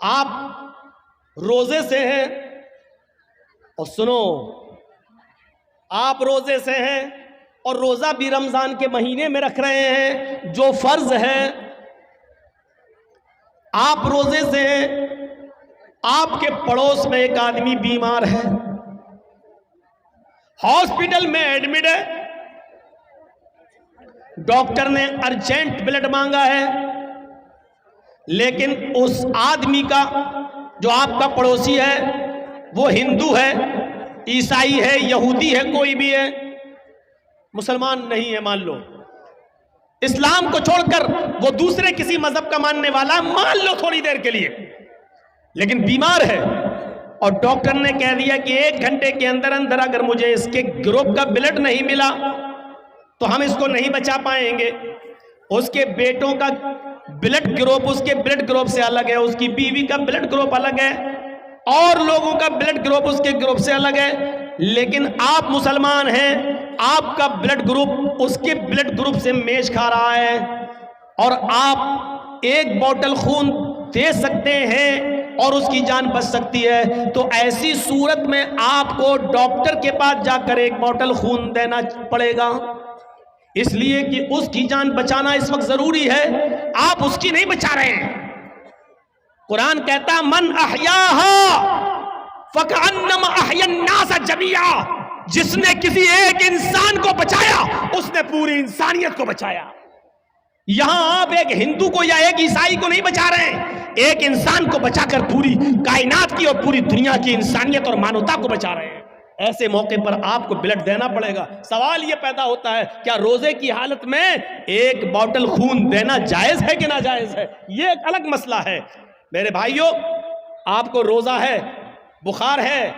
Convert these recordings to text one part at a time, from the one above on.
आप रोजे से हैं, और सुनो, आप रोजे से हैं और रोजा भी रमजान के महीने में रख रहे हैं जो फर्ज है। आप रोजे से हैं, आपके पड़ोस में एक आदमी बीमार है, हॉस्पिटल में एडमिट है, डॉक्टर ने अर्जेंट ब्लड मांगा है, लेकिन उस आदमी का, जो आपका पड़ोसी है, वो हिंदू है, ईसाई है, यहूदी है, कोई भी है, मुसलमान नहीं है, मान लो, इस्लाम को छोड़कर वो दूसरे किसी मजहब का मानने वाला, मान लो थोड़ी देर के लिए, लेकिन बीमार है, और डॉक्टर ने कह दिया कि 1 घंटे के अंदर अंदर अगर मुझे इसके ग्रुप का ब्लड नहीं मिला तो हम इसको नहीं बचा पाएंगे। उसके बेटों का ब्लड ग्रुप उसके ब्लड ग्रुप से अलग है, उसकी बीवी का ब्लड ग्रुप अलग है, और लोगों का ब्लड ग्रुप उसके ग्रुप से अलग है, लेकिन आप मुसलमान हैं, आपका ब्लड ग्रुप उसके ब्लड ग्रुप से मैच खा रहा है, और आप 1 बोतल खून दे सकते हैं और उसकी जान बच सकती है। तो ऐसी सूरत में आपको डॉक्टर के पास जाकर 1 बोतल खून देना पड़ेगा, इसलिए कि उसकी जान बचाना इस वक्त जरूरी है, आप उसकी नहीं बचा रहे हैं। कुरान कहता मन अहयाहा फकअन्नमा अहयन्नास जमीआ, जिसने किसी एक इंसान को बचाया उसने पूरी इंसानियत को बचाया। यहां आप एक हिंदू को या एक ईसाई को नहीं बचा रहे हैं, एक इंसान को बचाकर पूरी कायनात की और पूरी दुनिया की इंसानियत और मानवता को बचा रहे हैं। ऐसे मौके पर आपको ब्लड देना पड़ेगा। सवाल यह पैदा होता है, क्या रोजे की हालत में 1 बोतल खून देना जायज है कि नाजायज है? यह एक अलग मसला है। मेरे भाइयों, आपको रोजा है, बुखार है,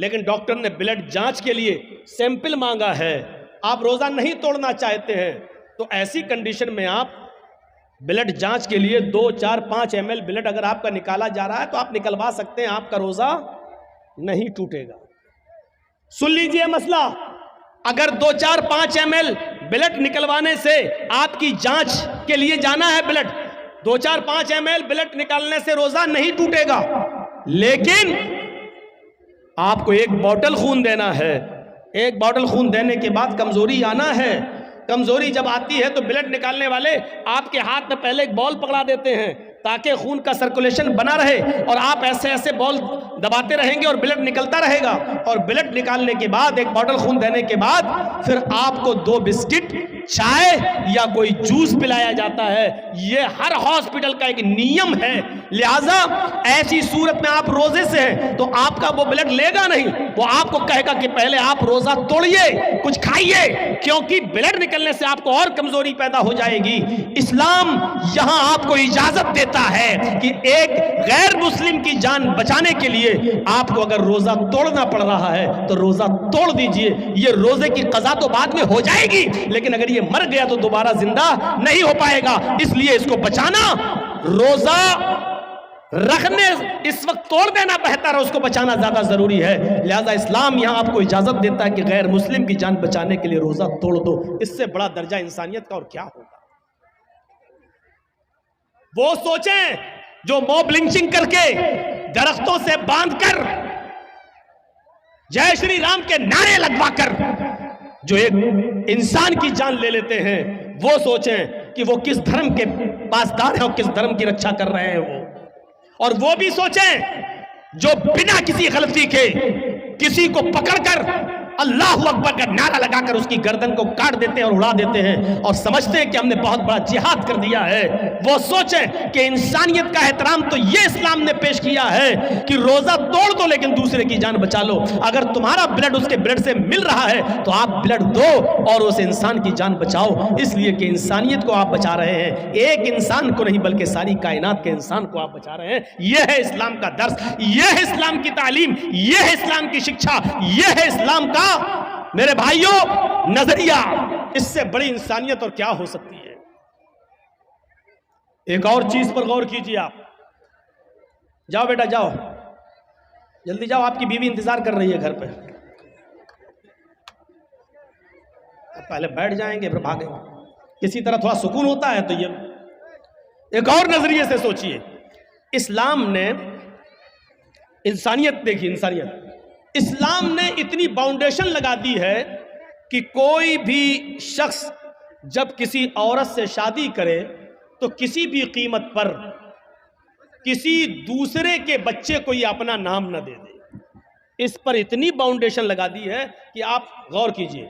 लेकिन डॉक्टर ने ब्लड जांच के लिए सैंपल मांगा है, आप रोजा नहीं तोड़ना चाहते हैं, तो ऐसी कंडीशन में आप ब्लड जांच के लिए 2, 4, 5 ml ब्लड अगर आपका निकाला जा रहा है तो आप निकलवा सकते हैं, आपका रोजा नहीं टूटेगा। सुन लीजिए मसला, अगर 2, 4, 5 ml ब्लड निकलवाने से आपकी जांच के लिए जाना है ब्लड, 2, 4, 5 ml ब्लड निकालने से रोजा नहीं टूटेगा, लेकिन आपको 1 बोतल खून देना है। 1 बोतल खून देने के बाद कमजोरी आना है। कमजोरी जब आती है तो ब्लड निकालने वाले आपके हाथ में पहले एक बॉल पकड़ा देते हैं ताकि खून का सर्कुलेशन बना रहे, और आप ऐसे ऐसे बॉल दबाते रहेंगे और ब्लड निकलता रहेगा, और ब्लड निकालने के बाद 1 बोतल खून देने के बाद फिर आपको 2 बिस्किट, चाय या कोई जूस पिलाया जाता है। ये हर हॉस्पिटल का एक नियम है। लिहाजा ऐसी सूरत में आप रोजे से हैं तो आपका वो ब्लड लेगा नहीं, वो आपको कहेगा कि पहले आप रोजा तोड़िए, कुछ खाइए, क्योंकि ब्लड निकलने से आपको और कमजोरी पैदा हो जाएगी। इस्लाम यहां आपको इजाजत देता है कि एक गैर मुस्लिम की जान बचाने के लिए आपको अगर रोजा तोड़ना पड़ रहा है तो रोजा तोड़ दीजिए। ये रोजे की कज़ा तो बाद में हो जाएगी, लेकिन अगर ये मर गया तो दोबारा जिंदा नहीं हो पाएगा, इसलिए इसको बचाना, रोजा रखने इस वक्त तोड़ देना बेहतर है, उसको बचाना ज्यादा जरूरी है। लिहाजा इस्लाम यहां आपको इजाजत देता है कि गैर मुस्लिम की जान बचाने के लिए रोजा तोड़ दो। इससे बड़ा दर्जा इंसानियत का और क्या होगा। वो सोचें जो मॉब लिंचिंग करके दरख्तों से बांधकर जय श्री राम के नारे लगवाकर जो एक इंसान की जान ले लेते हैं, वो सोचें कि वो किस धर्म के पासदार हैं और किस धर्म की रक्षा कर रहे हैं वो। और वो भी सोचें जो बिना किसी गलती के किसी को पकड़कर अल्लाहु अकबर का नारा लगाकर उसकी गर्दन को काट देते हैं और उड़ा देते हैं और समझते हैं कि हमने बहुत बड़ा जिहाद कर दिया है। वो सोचें कि इंसानियत का एहतराम तो ये इस्लाम ने पेश किया है कि रोजा तोड़ दो लेकिन दूसरे की जान बचा लो। अगर तुम्हारा ब्लड उसके ब्लड से मिल रहा है तो आप ब्लड दो और उस इंसान की जान बचाओ, इसलिए कि इंसानियत को आप बचा रहे हैं, एक इंसान को नहीं बल्कि सारी कायनात के इंसान को आप बचा रहे हैं। यह है इस्लाम का दर्स, यह है इस्लाम की तालीम, यह है इस्लाम की शिक्षा, यह है इस्लाम का मेरे भाइयों नजरिया। इससे बड़ी इंसानियत और क्या हो सकती है। एक और चीज पर गौर कीजिए आप। जाओ बेटा जाओ, जल्दी जाओ, आपकी बीवी इंतजार कर रही है घर पे। पहले बैठ जाएंगे फिर भागेंगे। किसी तरह थोड़ा सुकून होता है तो ये एक और नजरिए से सोचिए। इस्लाम ने इंसानियत देखी, इंसानियत, इस्लाम ने इतनी बाउंडेशन लगा दी है कि कोई भी शख्स जब किसी औरत से शादी करे तो किसी भी कीमत पर किसी दूसरे के बच्चे को ये अपना नाम न दे दे। इस पर इतनी बाउंडेशन लगा दी है कि आप गौर कीजिए,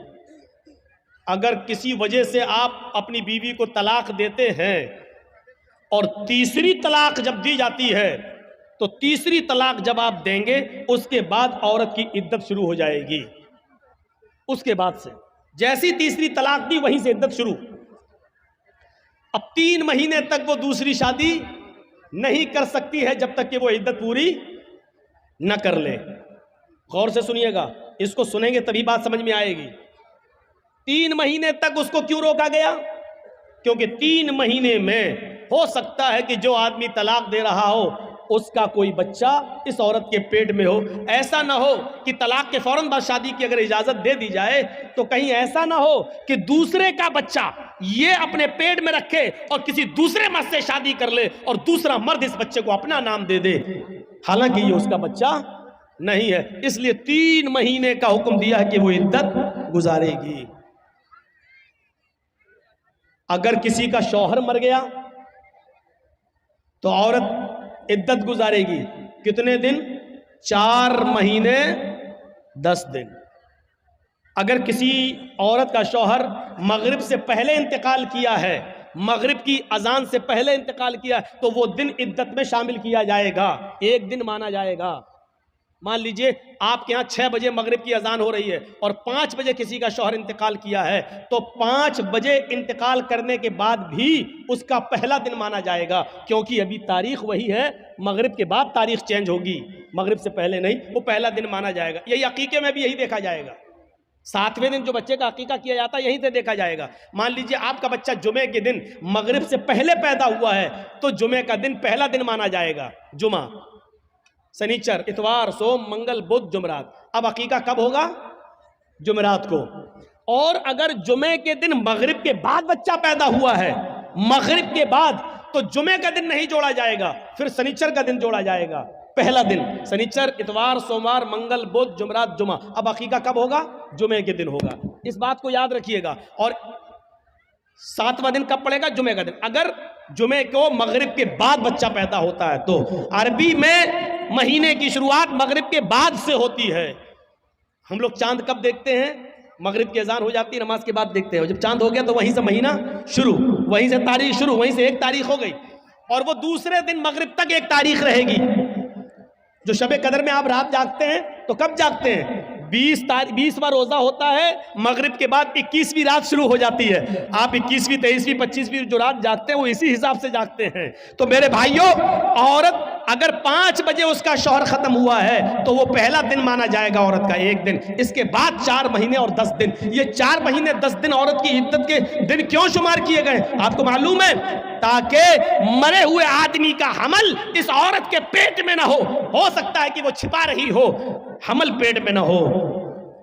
अगर किसी वजह से आप अपनी बीवी को तलाक देते हैं और तीसरी तलाक जब दी जाती है तो तीसरी तलाक जब आप देंगे उसके बाद औरत की इद्दत शुरू हो जाएगी। उसके बाद से जैसी तीसरी तलाक दी वहीं से इद्दत शुरू। अब 3 महीने तक वो दूसरी शादी नहीं कर सकती है जब तक कि वो इद्दत पूरी न कर ले। गौर से सुनिएगा, इसको सुनेंगे तभी बात समझ में आएगी। 3 महीने तक उसको क्यों रोका गया? क्योंकि 3 महीने में हो सकता है कि जो आदमी तलाक दे रहा हो उसका कोई बच्चा इस औरत के पेट में हो। ऐसा ना हो कि तलाक के फौरन बाद शादी की अगर इजाजत दे दी जाए तो कहीं ऐसा ना हो कि दूसरे का बच्चा ये अपने पेट में रखे और किसी दूसरे मर्द से शादी कर ले और दूसरा मर्द इस बच्चे को अपना नाम दे दे, हालांकि ये उसका बच्चा नहीं है। इसलिए 3 महीने का हुक्म दिया है कि वो इद्दत गुजारेगी। अगर किसी का शौहर मर गया तो औरत इद्दत गुजारेगी कितने दिन? 4 महीने 10 दिन। अगर किसी औरत का शौहर मगरिब से पहले इंतकाल किया है, मगरिब की अजान से पहले इंतकाल किया है, तो वो दिन इद्दत में शामिल किया जाएगा, 1 दिन माना जाएगा। मान लीजिए आपके यहाँ 6 बजे मगरिब की अजान हो रही है और 5 बजे किसी का शौहर इंतकाल किया है, तो 5 बजे इंतकाल करने के बाद भी उसका पहला दिन माना जाएगा, क्योंकि अभी तारीख वही है, मगरिब के बाद तारीख चेंज होगी, मगरिब से पहले नहीं, वो पहला दिन माना जाएगा। यही अकीके में भी यही देखा जाएगा। 7वें दिन जो बच्चे का अकीका किया जाता है यहीं से देखा जाएगा। मान लीजिए आपका बच्चा जुमे के दिन मगरिब से पहले पैदा हुआ है तो जुमे का दिन पहला दिन माना जाएगा। जुमा, शनिचर, इतवार, सोम, मंगल, बुध, जुमरात। अब अकीका कब होगा? जुमरात को। और अगर जुमे के दिन मगरिब के बाद बच्चा पैदा हुआ है, मगरिब के बाद, तो जुमे का दिन नहीं जोड़ा जाएगा, फिर शनिचर का दिन जोड़ा जाएगा। पहला दिन शनिचर, इतवार, सोमवार, मंगल, बुध, जुमरात, जुमा। अब अकीका कब होगा? जुमे के दिन होगा। इस बात को याद रखिएगा। और 7वां दिन कब पड़ेगा? जुमे का दिन। अगर जुमे को मगरिब के बाद बच्चा पैदा होता है तो अरबी में महीने की शुरुआत मगरिब के बाद से होती है। हम लोग चांद कब देखते हैं? मगरिब की अजान हो जाती है, नमाज के बाद देखते हैं। जब चांद हो गया तो वहीं से महीना शुरू, वहीं से तारीख शुरू, वहीं से 1 तारीख हो गई और वो दूसरे दिन मगरिब तक 1 तारीख रहेगी। जो शबे कदर में आप रात जागते हैं तो कब जागते हैं? 20वां रोजा होता है, मगरिब के बाद 21वीं रात शुरू हो जाती है। आप 21वीं, 23वीं, 25वीं जो रात जागते हैं वो इसी हिसाब से जागते हैं। तो मेरे भाइयों, औरत अगर 5 बजे उसका शौहर खत्म हुआ है तो वो पहला दिन माना जाएगा औरत का, 1 दिन। इसके बाद 4 महीने और 10 दिन। ये 4 महीने 10 दिन औरत की इद्दत के दिन क्यों शुमार किए गए आपको मालूम है? ताकि मरे हुए आदमी का हमल इस औरत के पेट में ना हो सकता है कि वो छिपा रही हो, हमल पेट में ना हो।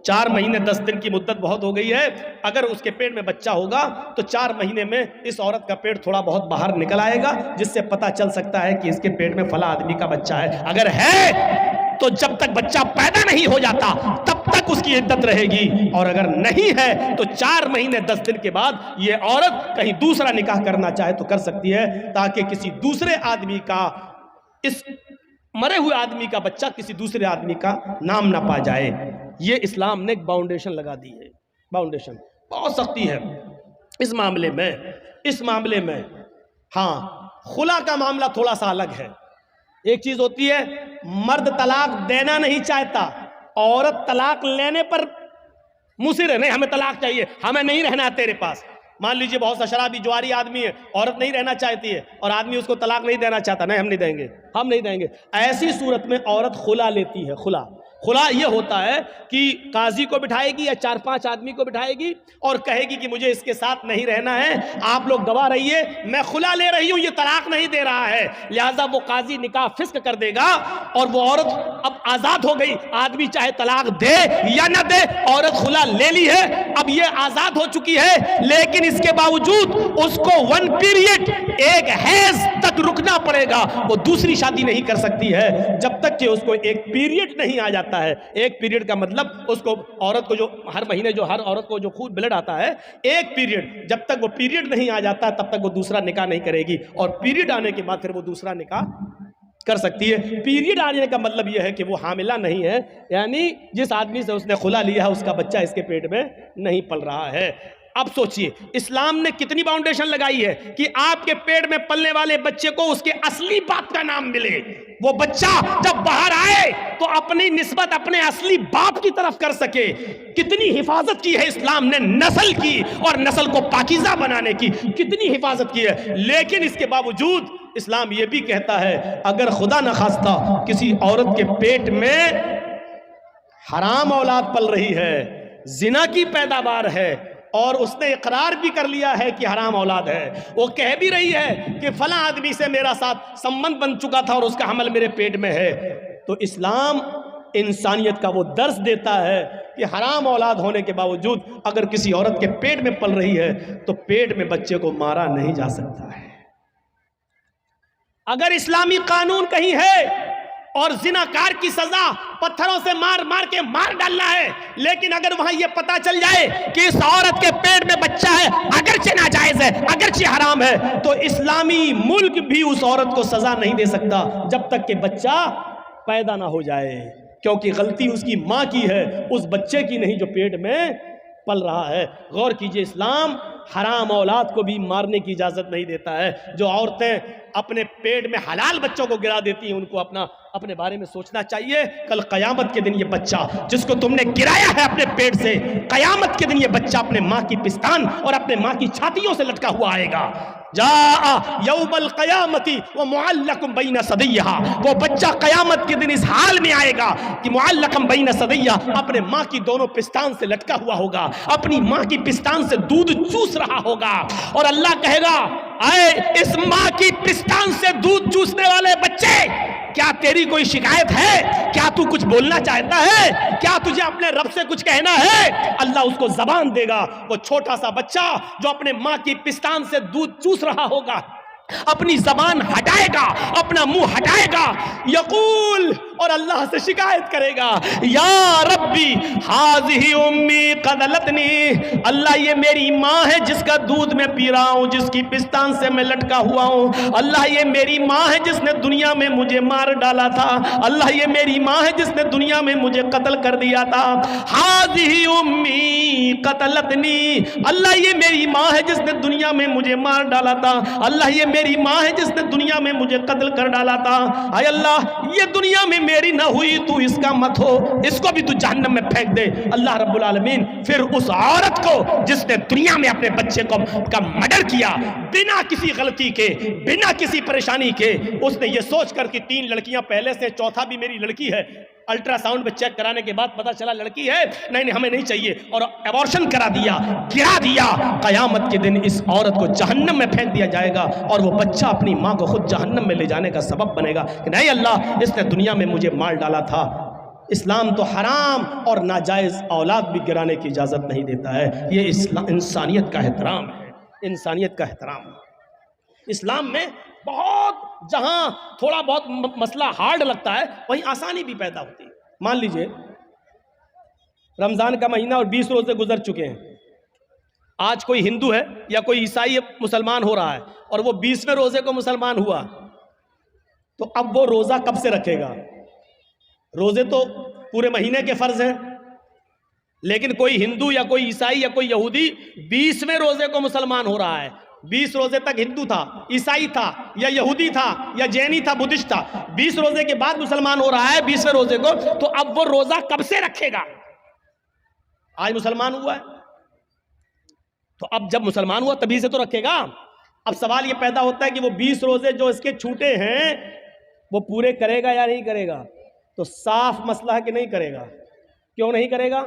4 महीने 10 दिन की मुद्दत बहुत हो गई है। अगर उसके पेट में बच्चा होगा तो 4 महीने में इस औरत का पेट थोड़ा बहुत बाहर निकल आएगा, जिससे पता चल सकता है कि इसके पेट में फला आदमी का बच्चा है। अगर है तो जब तक बच्चा पैदा नहीं हो जाता तब तक उसकी इद्दत रहेगी, और अगर नहीं है तो 4 महीने 10 दिन के बाद ये औरत कहीं दूसरा निकाह करना चाहे तो कर सकती है, ताकि किसी दूसरे आदमी का, इस मरे हुए आदमी का बच्चा किसी दूसरे आदमी का नाम ना पा जाए। ये इस्लाम ने एक बाउंडेशन लगा दी है। बाउंडेशन बहुत सख्ती है इस मामले में। इस मामले में हाँ, खुला का मामला थोड़ा सा अलग है। एक चीज होती है मर्द तलाक देना नहीं चाहता, औरत तलाक लेने पर मुसिर है, नहीं हमें तलाक चाहिए, हमें नहीं रहना तेरे पास। मान लीजिए बहुत सा शराबी जुआरी आदमी है, औरत नहीं रहना चाहती है और आदमी उसको तलाक नहीं देना चाहता, नहीं हम नहीं देंगे, हम नहीं देंगे। ऐसी सूरत में औरत खुला लेती है। खुला खुला ये होता है कि काजी को बिठाएगी या 4-5 आदमी को बिठाएगी और कहेगी कि मुझे इसके साथ नहीं रहना है, आप लोग गवाह रहिए, मैं खुला ले रही हूं, ये तलाक नहीं दे रहा है। लिहाजा वो काजी निकाह फिस्क कर देगा और वो औरत अब आजाद हो गई। आदमी चाहे तलाक दे या ना दे, औरत खुला ले ली है, अब ये आजाद हो चुकी है, लेकिन इसके बावजूद उसको 1 पीरियड, एक हैज तक रुकना पड़ेगा। वो दूसरी शादी नहीं कर सकती है जब तक कि उसको एक पीरियड नहीं आ जाता है। एक पीरियड का मतलब उसको, औरत को जो हर महीने जो हर औरत को जो खून ब्लड आता है, एक पीरियड, जब तक वो पीरियड नहीं आ जाता तब तक वो दूसरा निकाह नहीं करेगी, और पीरियड आने के बाद फिर वो दूसरा निकाह कर सकती है। पीरियड आने का मतलब यह है कि वो हामिला नहीं है, यानी जिस आदमी से उसने खुला लिया है उसका बच्चा इसके पेट में नहीं पल रहा है। अब सोचिए इस्लाम ने कितनी बाउंडेशन लगाई है कि आपके पेट में पलने वाले बच्चे को उसके असली बाप का नाम मिले। वो बच्चा जब बाहर आए तो अपनी निस्बत अपने असली बाप की तरफ कर सके। कितनी हिफाजत की है इस्लाम ने नस्ल की, और नस्ल को पाकीज़ा बनाने की कितनी हिफाजत की है। लेकिन इसके बावजूद इस्लाम यह भी कहता है अगर खुदा न खास्ता किसी औरत के पेट में हराम औलाद पल रही है, जिना की पैदावार है, और उसने इकरार भी कर लिया है कि हराम औलाद है, वो कह भी रही है कि फला आदमी से मेरा साथ संबंध बन चुका था और उसका हमल मेरे पेट में है, तो इस्लाम इंसानियत का वो दर्स देता है कि हराम औलाद होने के बावजूद अगर किसी औरत के पेट में पल रही है तो पेट में बच्चे को मारा नहीं जा सकता है। अगर इस्लामी कानून कहीं है और जिनाकार की सजा पत्थरों से मार मार के मार डालना है, लेकिन अगर वहां यह पता चल जाए कि इस औरत के पेट में बच्चा है, अगरचे नाजायज है, अगरचे हराम है, तो इस्लामी मुल्क भी उस औरत को सजा नहीं दे सकता जब तक कि बच्चा पैदा ना हो जाए, क्योंकि गलती उसकी मां की है, उस बच्चे की नहीं जो पेट में पल रहा है। गौर कीजिए, इस्लाम हराम औलाद को भी मारने की इजाजत नहीं देता है। जो औरतें अपने पेट में हलाल बच्चों को गिरा देती हैं उनको अपने बारे में सोचना चाहिए। कल कयामत के दिन ये बच्चा जिसको तुमने गिराया है अपने पेट से, कयामत के दिन ये बच्चा अपने माँ की पिस्तान और अपने माँ की छातियों से लटका हुआ आएगा। जा यौमल कयामती व मुअल्लकुम बैन सदैहा, वो बच्चा कयामत के दिन इस हाल में आएगा कि मुअल्लकुम बैन सदैहा, अपने माँ की दोनों पिस्तान से लटका हुआ होगा, अपनी माँ की पिस्तान से दूध चूस रहा होगा, और अल्लाह कहेगा आए इस माँ की पिस्तान से दूध चूसने वाले बच्चे, क्या तेरी कोई शिकायत है? क्या तू कुछ बोलना चाहता है? क्या तुझे अपने रब से कुछ कहना है? अल्लाह उसको जबान देगा। वो छोटा सा बच्चा जो अपने माँ की पिस्तान से दूध चूस रहा होगा अपनी जबान हटाएगा, अपना मुंह हटाएगा, यकूल, और अल्लाह से शिकायत करेगा, या रब्बी हाज़िही उम्मी क़दलतनी, अल्लाह ये मेरी माँ है जिसका दूध मैं पी रहा हूँ, जिसकी पिस्तान से मैं लटका हुआ हूँ। अल्लाह ये मेरी माँ है जिसने दुनिया में मुझे मार डाला था। अल्लाह ये मेरी माँ है जिसने दुनिया में मुझे कत्ल कर दिया था। हाज़िही उम्मी क़दलतनी, अल्लाह ये मेरी माँ है जिसने दुनिया में मुझे मार डाला था। अल्लाह ये मेरी माँ है जिसने दुनिया में मुझे कत्ल कर डाला था। आय अल्लाह ये दुनिया में मेरी ना हुई, तू इसका मत हो, इसको भी तू जहन्नम में फेंक दे। अल्लाह रब्बुल आलमीन फिर उस औरत को जिसने दुनिया में अपने बच्चे को का मर्डर किया बिना किसी गलती के, बिना किसी परेशानी के, उसने ये सोच कर कि 3 लड़कियां पहले से, चौथा भी मेरी लड़की है, अल्ट्रासाउंड में चेक कराने के बाद पता चला लड़की है, नहीं हमें नहीं चाहिए, और एबॉर्शन करा दिया, गिरा दिया। कयामत के दिन इस औरत को जहन्नम में फेंक दिया जाएगा और वो बच्चा अपनी माँ को खुद जहन्नम में ले जाने का सबब बनेगा कि नहीं अल्लाह इसने दुनिया में मुझे मार डाला था। इस्लाम तो हराम और नाजायज़ औलाद भी गिराने की इजाज़त नहीं देता है। ये इंसानियत का एहतराम है, इंसानियत का एहतराम। इस्लाम में बहुत, जहां थोड़ा बहुत मसला हार्ड लगता है वहीं आसानी भी पैदा होती है। मान लीजिए रमज़ान का महीना और 20 रोज़े गुजर चुके हैं, आज कोई हिंदू है या कोई ईसाई मुसलमान हो रहा है और वो 20वें रोज़े को मुसलमान हुआ, तो अब वो रोज़ा कब से रखेगा? रोज़े तो पूरे महीने के फ़र्ज़ हैं, लेकिन कोई हिंदू या कोई ईसाई या कोई यहूदी 20वें रोज़े को मुसलमान हो रहा है। 20 रोजे तक हिंदू था, ईसाई था, या यहूदी था, या जैनी था, बुद्धिस्ट था, 20 रोजे के बाद मुसलमान हो रहा है 20वें रोजे को, तो अब वो रोजा कब से रखेगा? आज मुसलमान हुआ है तो अब जब मुसलमान हुआ तभी से तो रखेगा। अब सवाल ये पैदा होता है कि वो 20 रोजे जो इसके छूटे हैं वो पूरे करेगा या नहीं करेगा? तो साफ मसला है कि नहीं करेगा। क्यों नहीं करेगा?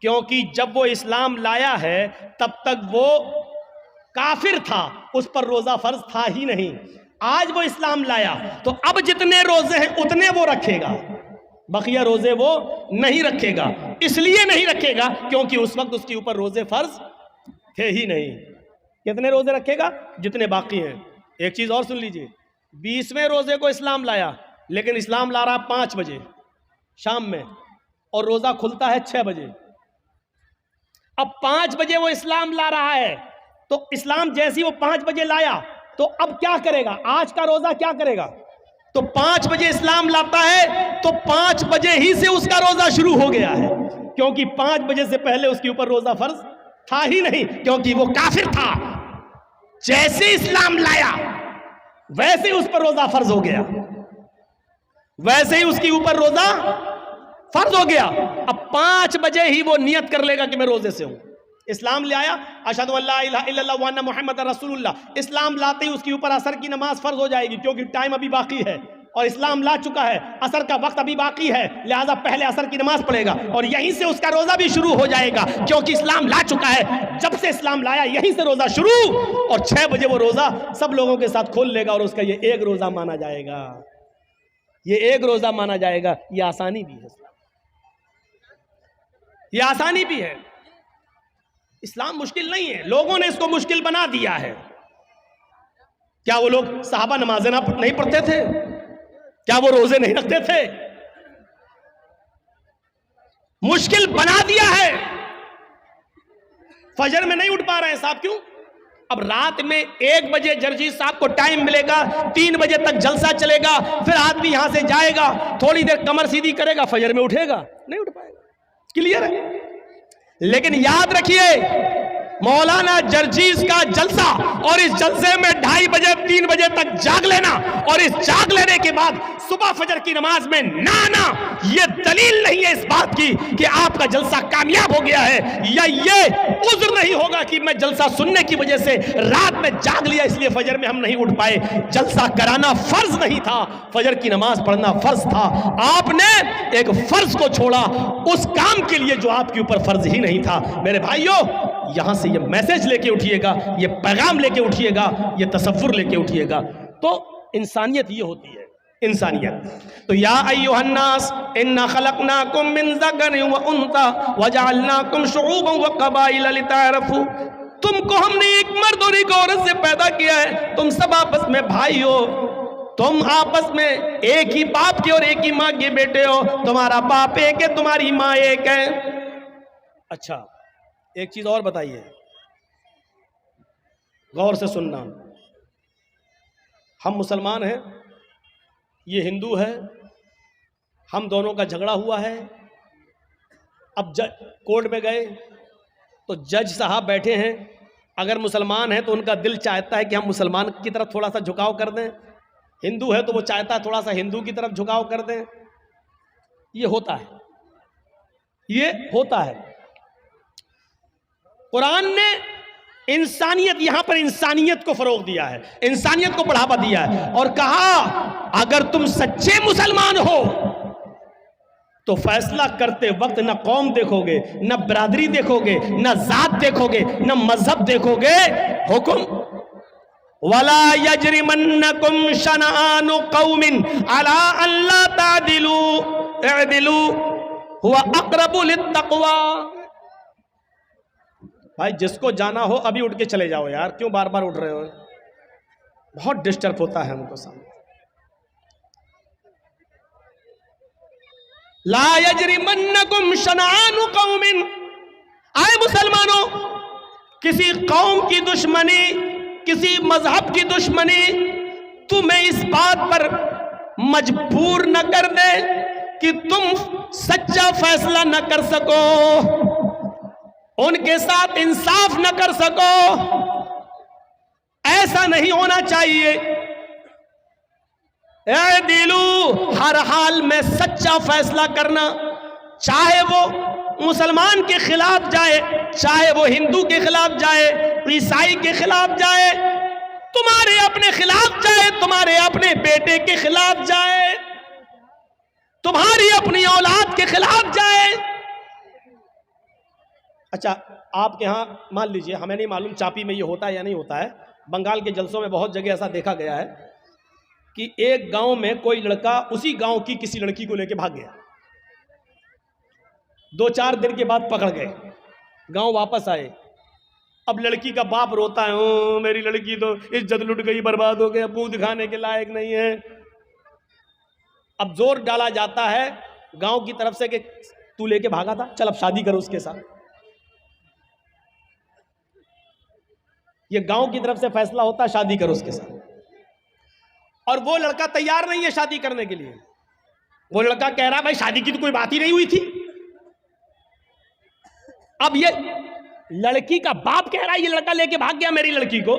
क्योंकि जब वो इस्लाम लाया है तब तक वो काफिर था, उस पर रोजा फर्ज था ही नहीं। आज वो इस्लाम लाया तो अब जितने रोजे हैं उतने वो रखेगा, बकिया रोजे वो नहीं रखेगा। इसलिए नहीं रखेगा क्योंकि उस वक्त उसके ऊपर रोजे फर्ज थे ही नहीं। कितने रोजे रखेगा? जितने बाकी हैं। एक चीज और सुन लीजिए, 20वें रोजे को इस्लाम लाया, लेकिन इस्लाम ला रहा 5 बजे शाम में और रोजा खुलता है 6 बजे। अब 5 बजे वो इस्लाम ला रहा है, तो इस्लाम जैसी वो 5 बजे लाया तो अब क्या करेगा? आज का रोजा क्या करेगा? तो 5 बजे इस्लाम लाता है तो 5 बजे ही से उसका रोजा शुरू हो गया है, क्योंकि 5 बजे से पहले उसके ऊपर रोजा फर्ज था ही नहीं, क्योंकि वो काफिर था। जैसे इस्लाम लाया वैसे उस पर रोजा फर्ज हो गया, वैसे ही उसके ऊपर रोजा फर्ज हो गया। अब 5 बजे ही वो नियत कर लेगा कि मैं रोजे से हूं। इस्लाम ले आया, अशहदु अल्ला इलाहा इल्लल्लाह व अन्ना मुहम्मद रसूलुल्लाह। इस्लाम लाते ही उसके ऊपर असर की नमाज फर्ज हो जाएगी, क्योंकि टाइम अभी बाकी है और इस्लाम ला चुका है, असर का वक्त अभी बाकी है, लिहाजा पहले असर की नमाज पढ़ेगा और यहीं से उसका रोजा भी शुरू हो जाएगा, क्योंकि इस्लाम ला चुका है। जब से इस्लाम लाया यहीं से रोजा शुरू, और 6 बजे वो रोजा सब लोगों के साथ खोल लेगा और उसका ये एक रोजा माना जाएगा, ये एक रोजा माना जाएगा। ये आसानी भी है, ये आसानी भी है। इस्लाम मुश्किल नहीं है, लोगों ने इसको मुश्किल बना दिया है। क्या वो लोग सहाबा नमाजें नहीं पढ़ते थे? क्या वो रोजे नहीं रखते थे? मुश्किल बना दिया है। फजर में नहीं उठ पा रहे हैं साहब, क्यों? अब रात में 1 बजे जर्जी साहब को टाइम मिलेगा, 3 बजे तक जलसा चलेगा, फिर आदमी यहां से जाएगा, थोड़ी देर कमर सीधी करेगा, फजर में उठेगा? नहीं उठ पाएगा। क्लियर है? लेकिन याद रखिए, मौलाना जर्जीस का जलसा और इस जलसे में 2:30 बजे 3 बजे तक जाग लेना और इस जाग लेने के बाद सुबह फजर की नमाज में ना आना, यह दलील नहीं है इस बात की कि आपका जलसा कामयाब हो गया है, या ये उज्र नहीं होगा कि मैं जलसा सुनने की वजह से रात में जाग लिया इसलिए फजर में हम नहीं उठ पाए। जलसा कराना फर्ज नहीं था, फजर की नमाज पढ़ना फर्ज था। आपने एक फर्ज को छोड़ा उस काम के लिए जो आपके ऊपर फर्ज ही नहीं था। मेरे भाइयों, यहां से ये मैसेज लेके उठिएगा, ये पैगाम लेके उठिएगा, ये तसव्वुर लेके उठिएगा। तो इंसानियत ये होती है, इंसानियत। तो या अय्युहन्नास इन्ना खलकनाकुम मिन ज़करिन व उन्सा व जअलनाकुम शुऊबन व क़बाइल लितारफू। तुमको हमने एक मर्द और एक औरत से पैदा किया है, तुम सब आपस में भाई हो, तुम आपस में एक ही बाप के और एक ही माँ के बेटे हो, तुम्हारा बाप एक है, तुम्हारी माँ एक है। अच्छा, एक चीज और बताइए, गौर से सुनना। हम मुसलमान हैं, ये हिंदू है, हम दोनों का झगड़ा हुआ है। अब कोर्ट में गए तो जज साहब बैठे हैं, अगर मुसलमान है तो उनका दिल चाहता है कि हम मुसलमान की तरफ थोड़ा सा झुकाव कर दें, हिंदू है तो वो चाहता है थोड़ा सा हिंदू की तरफ झुकाव कर दें। ये होता है, ये होता है। कुरान ने इंसानियत, यहां पर इंसानियत को फरोग दिया है, इंसानियत को बढ़ावा दिया है और कहा अगर तुम सच्चे मुसलमान हो तो फैसला करते वक्त न कौम देखोगे, न बिरादरी देखोगे, न जात देखोगे, न मजहब देखोगे। हुक्म वला यजरिमन्नकुम शनआनु कौमिन अला अल्ला तादिलू इदिलू हुवा अक़रबु लित्तक़वा। भाई जिसको जाना हो अभी उठ के चले जाओ यार, क्यों बार बार उठ रहे हो? बहुत डिस्टर्ब होता है हमको सामने। ला यजरिमन्नकुम शनआनु कौमिन, आए मुसलमानों, किसी कौम की दुश्मनी, किसी मजहब की दुश्मनी तुम्हें इस बात पर मजबूर न कर दे कि तुम सच्चा फैसला न कर सको, उनके साथ इंसाफ न कर सको। ऐसा नहीं होना चाहिए। ए दिलू, हर हाल में सच्चा फैसला करना, चाहे वो मुसलमान के खिलाफ जाए, चाहे वो हिंदू के खिलाफ जाए, ईसाई के खिलाफ जाए, तुम्हारे अपने खिलाफ जाए, तुम्हारे अपने बेटे के खिलाफ जाए, तुम्हारी अपनी औलाद के खिलाफ जाए। अच्छा, आपके यहां मान लीजिए, हमें नहीं मालूम चापी में ये होता है या नहीं होता है, बंगाल के जलसों में बहुत जगह ऐसा देखा गया है कि एक गांव में कोई लड़का उसी गांव की किसी लड़की को लेकर भाग गया। 2-4 दिन के बाद पकड़ गए, गांव वापस आए। अब लड़की का बाप रोता है, ओ मेरी लड़की तो इज्जत लुट गई, बर्बाद हो गया, मुंह दिखाने के लायक नहीं है। अब जोर डाला जाता है गांव की तरफ से कि तू लेके भागा था, चल अब शादी करो उसके साथ। ये गांव की तरफ से फैसला होता है, शादी करो उसके साथ। और वो लड़का तैयार नहीं है शादी करने के लिए। वो लड़का कह रहा है भाई शादी की तो कोई बात ही नहीं हुई थी। अब ये लड़की का बाप कह रहा है ये लड़का लेके भाग गया मेरी लड़की को।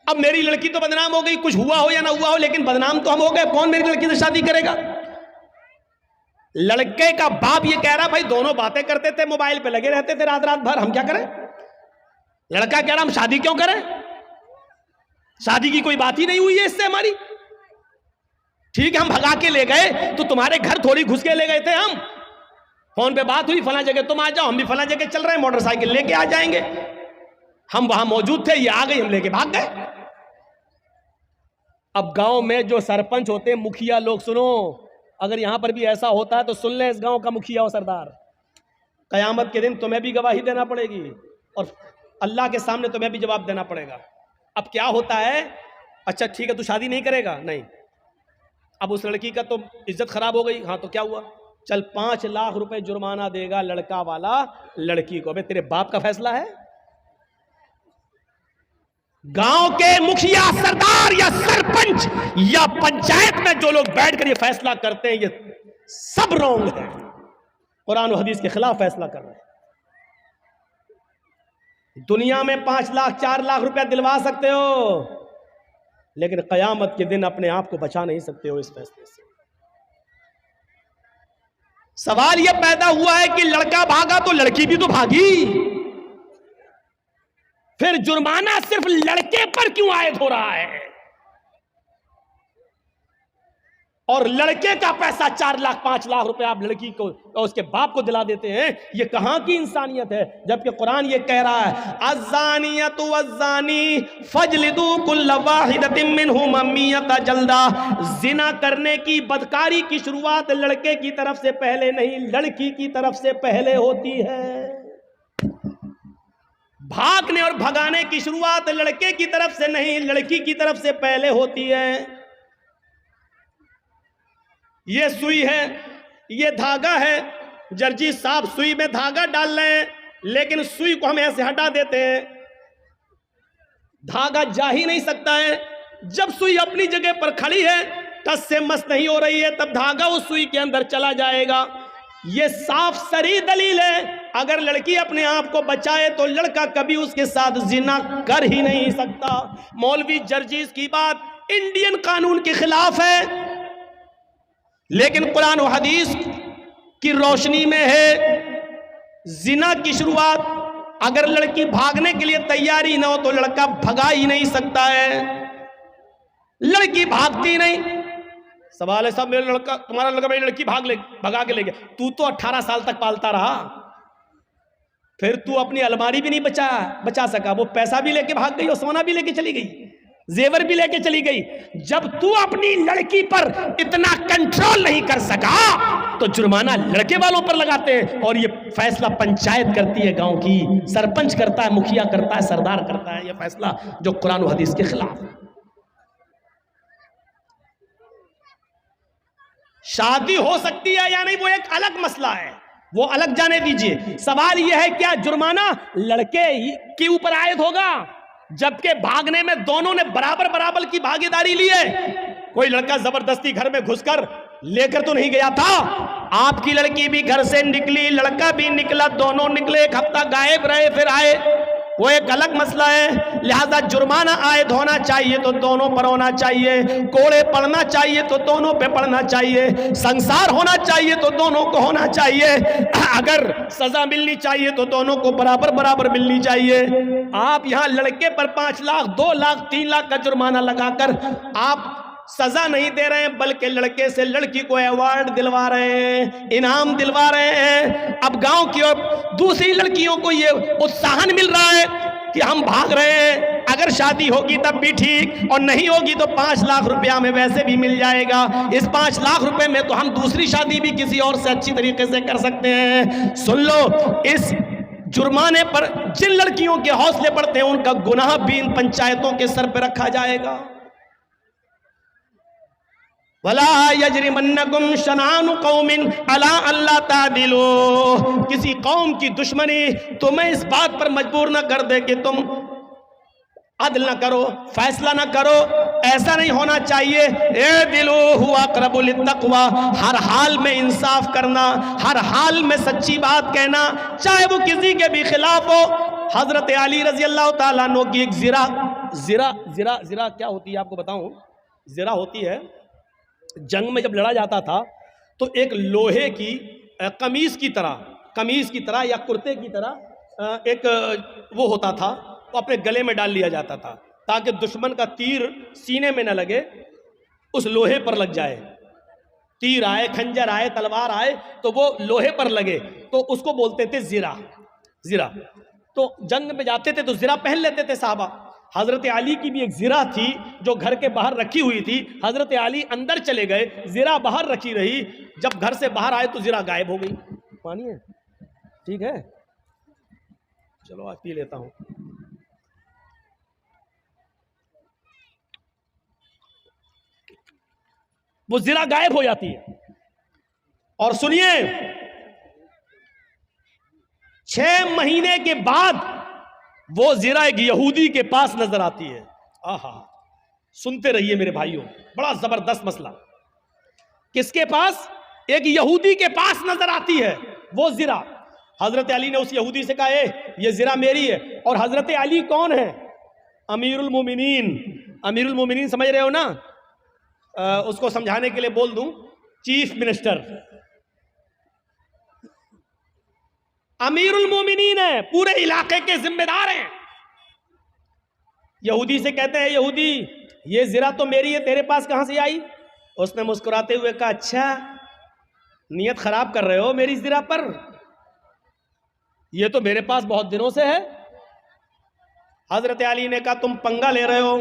अब मेरी लड़की तो बदनाम हो गई, कुछ हुआ हो या ना हुआ हो, लेकिन बदनाम तो हम हो गए। कौन मेरी लड़की से शादी करेगा? लड़के का बाप ये कह रहा भाई दोनों बातें करते थे, मोबाइल पे लगे रहते थे रात रात भर, हम क्या करें? लड़का कह रहा हम शादी क्यों करें, शादी की कोई बात ही नहीं हुई है इससे हमारी। ठीक है, हम भगा के ले गए तो तुम्हारे घर थोड़ी घुस के ले गए थे हम। फोन पे बात हुई, फला जगह तुम आ जाओ, हम भी फला जगह चल रहे हैं, मोटरसाइकिल लेके आ जाएंगे। हम वहां मौजूद थे, ये आ गई, हम लेके भाग गए। अब गांव में जो सरपंच होते हैं, मुखिया लोग, सुनो, अगर यहां पर भी ऐसा होता है तो सुन ले, इस गांव का मुखिया और सरदार, कयामत के दिन तुम्हें भी गवाही देना पड़ेगी और अल्लाह के सामने तुम्हें भी जवाब देना पड़ेगा। अब क्या होता है, अच्छा ठीक है तू शादी नहीं करेगा, नहीं, अब उस लड़की का तो इज्जत खराब हो गई, हाँ तो क्या हुआ, चल 5 लाख रुपए जुर्माना देगा लड़का वाला लड़की को। अबे तेरे बाप का फैसला है? गांव के मुखिया, सरदार या सरपंच या पंचायत में जो लोग बैठकर ये फैसला करते हैं, ये सब रॉन्ग है, कुरान और हदीस के खिलाफ फैसला कर रहे हैं। दुनिया में 5 लाख 4 लाख रुपया दिलवा सकते हो, लेकिन कयामत के दिन अपने आप को बचा नहीं सकते हो इस फैसले से। सवाल यह पैदा हुआ है कि लड़का भागा तो लड़की भी तो भागी, फिर जुर्माना सिर्फ लड़के पर क्यों आयद हो रहा है? और लड़के का पैसा 4 लाख 5 लाख रुपए आप लड़की को और उसके बाप को दिला देते हैं, ये कहां की इंसानियत है? जबकि कुरान ये कह रहा है अज़्ज़ानियतु वज़्ज़ानी फजलिदू कुल्ल वाहिदतिन मिनहुमा मियता जल्दा। जिना करने की, बदकारी की शुरुआत लड़के की तरफ से पहले नहीं, लड़की की तरफ से पहले होती है। भागने और भगाने की शुरुआत लड़के की तरफ से नहीं, लड़की की तरफ से पहले होती है। ये सुई है, ये धागा है, जर्जी साहब सुई में धागा डाल रहे हैं, लेकिन सुई को हम ऐसे हटा देते हैं, धागा जा ही नहीं सकता है। जब सुई अपनी जगह पर खड़ी है, टस से मस नहीं हो रही है, तब धागा उस सुई के अंदर चला जाएगा। ये साफ सरी दलील है, अगर लड़की अपने आप को बचाए तो लड़का कभी उसके साथ जिना कर ही नहीं सकता। मौलवी जर्जीस की बात इंडियन कानून के खिलाफ है, लेकिन कुरान और हदीस की रोशनी में है। जिना की शुरुआत अगर लड़की भागने के लिए तैयारी ना हो तो लड़का भगा ही नहीं सकता है। लड़की भागती नहीं, सवाल है साहब मेरा लड़का, तुम्हारा लड़का मेरी लड़की भगा के ले गया, तू तो 18 साल तक पालता रहा, फिर तू अपनी अलमारी भी नहीं बचा सका, वो पैसा भी लेके भाग गई और सोना भी लेके चली गई, जेवर भी लेके चली गई। जब तू अपनी लड़की पर इतना कंट्रोल नहीं कर सका तो जुर्माना लड़के वालों पर लगाते हैं, और ये फैसला पंचायत करती है, गांव की सरपंच करता है, मुखिया करता है, सरदार करता है, ये फैसला जो कुरान और हदीस के खिलाफ है। शादी हो सकती है या नहीं वो एक अलग मसला है, वो अलग जाने दीजिए। सवाल यह है क्या जुर्माना लड़के के ऊपर आयद होगा, जबकि भागने में दोनों ने बराबर बराबर की भागीदारी ली है। कोई लड़का जबरदस्ती घर में घुसकर लेकर तो नहीं गया था, आपकी लड़की भी घर से निकली, लड़का भी निकला, दोनों निकले, 1 हफ्ता गायब रहे फिर आए, वो एक अलग मसला है। लिहाजा जुर्माना आयद होना चाहिए तो दोनों पर होना चाहिए, कोड़े पड़ना चाहिए तो दोनों पे पड़ना चाहिए, संसार होना चाहिए तो दोनों को होना चाहिए, अगर सजा मिलनी चाहिए तो दोनों को बराबर बराबर मिलनी चाहिए। आप यहां लड़के पर 5 लाख 2 लाख 3 लाख का जुर्माना लगाकर आप सजा नहीं दे रहे हैं, बल्कि लड़के से लड़की को अवार्ड दिलवा रहे हैं, इनाम दिलवा रहे हैं। अब गांव की और दूसरी लड़कियों को ये उत्साहन मिल रहा है कि हम भाग रहे हैं, अगर शादी होगी तब भी ठीक, और नहीं होगी तो 5 लाख रुपया में वैसे भी मिल जाएगा। इस 5 लाख रुपए में तो हम दूसरी शादी भी किसी और से अच्छी तरीके से कर सकते हैं। सुन लो, इस जुर्माने पर जिन लड़कियों के हौसले बढ़ते हैं, उनका गुनाह भी इन पंचायतों के सर पर रखा जाएगा। वला यजरिमन्नकुम शनानु कौमिन अला अल्ला तादिलू, किसी कौम की दुश्मनी तुम्हें इस बात पर मजबूर न कर दे कि तुम अदल ना करो, फैसला ना करो। ऐसा नहीं होना चाहिए। ए दिलो हुआ अक़रबु लित्तक़वा, हर हाल में इंसाफ करना, हर हाल में सच्ची बात कहना, चाहे वो किसी के भी खिलाफ हो। हजरत अली रजी अल्लाह ताला अन्हु की एक जिरा क्या होती है आपको बताऊं? जिरा होती है, जंग में जब लड़ा जाता था तो एक लोहे की कमीज की तरह या कुर्ते की तरह एक वो होता था, वो अपने गले में डाल लिया जाता था ताकि दुश्मन का तीर सीने में न लगे, उस लोहे पर लग जाए। तीर आए, खंजर आए, तलवार आए तो वो लोहे पर लगे, तो उसको बोलते थे जिरा। तो जंग में जाते थे तो जिरा पहन लेते थे साहबा। हजरत अली की भी एक जिरा थी जो घर के बाहर रखी हुई थी। हजरत अली अंदर चले गए, जिरा बाहर रखी रही। जब घर से बाहर आए तो जिरा गायब हो गई। पानी है? ठीक है, चलो आज पी लेता हूं। वो जिरा गायब हो जाती है। और सुनिए, 6 महीने के बाद वो जिरा एक यहूदी के पास नजर आती है। आहा, सुनते रहिए मेरे भाइयों, बड़ा जबरदस्त मसला। किसके पास? एक यहूदी के पास नजर आती है वो जिरा। हजरत अली ने उस यहूदी से कहा, ये जिरा मेरी है। और हजरत अली कौन है? अमीरुल मोमिनीन। अमीरुल मोमिनीन समझ रहे हो ना? उसको समझाने के लिए बोल दूं, चीफ मिनिस्टर। अमीरुल मोमिनीन है, पूरे इलाके के जिम्मेदार हैं। यहूदी से कहते हैं, यहूदी ये जिरा तो मेरी है, तेरे पास कहां से आई? उसने मुस्कुराते हुए कहा, अच्छा नियत खराब कर रहे हो मेरी जिरा पर, ये तो मेरे पास बहुत दिनों से है। हजरत अली ने कहा, तुम पंगा ले रहे हो,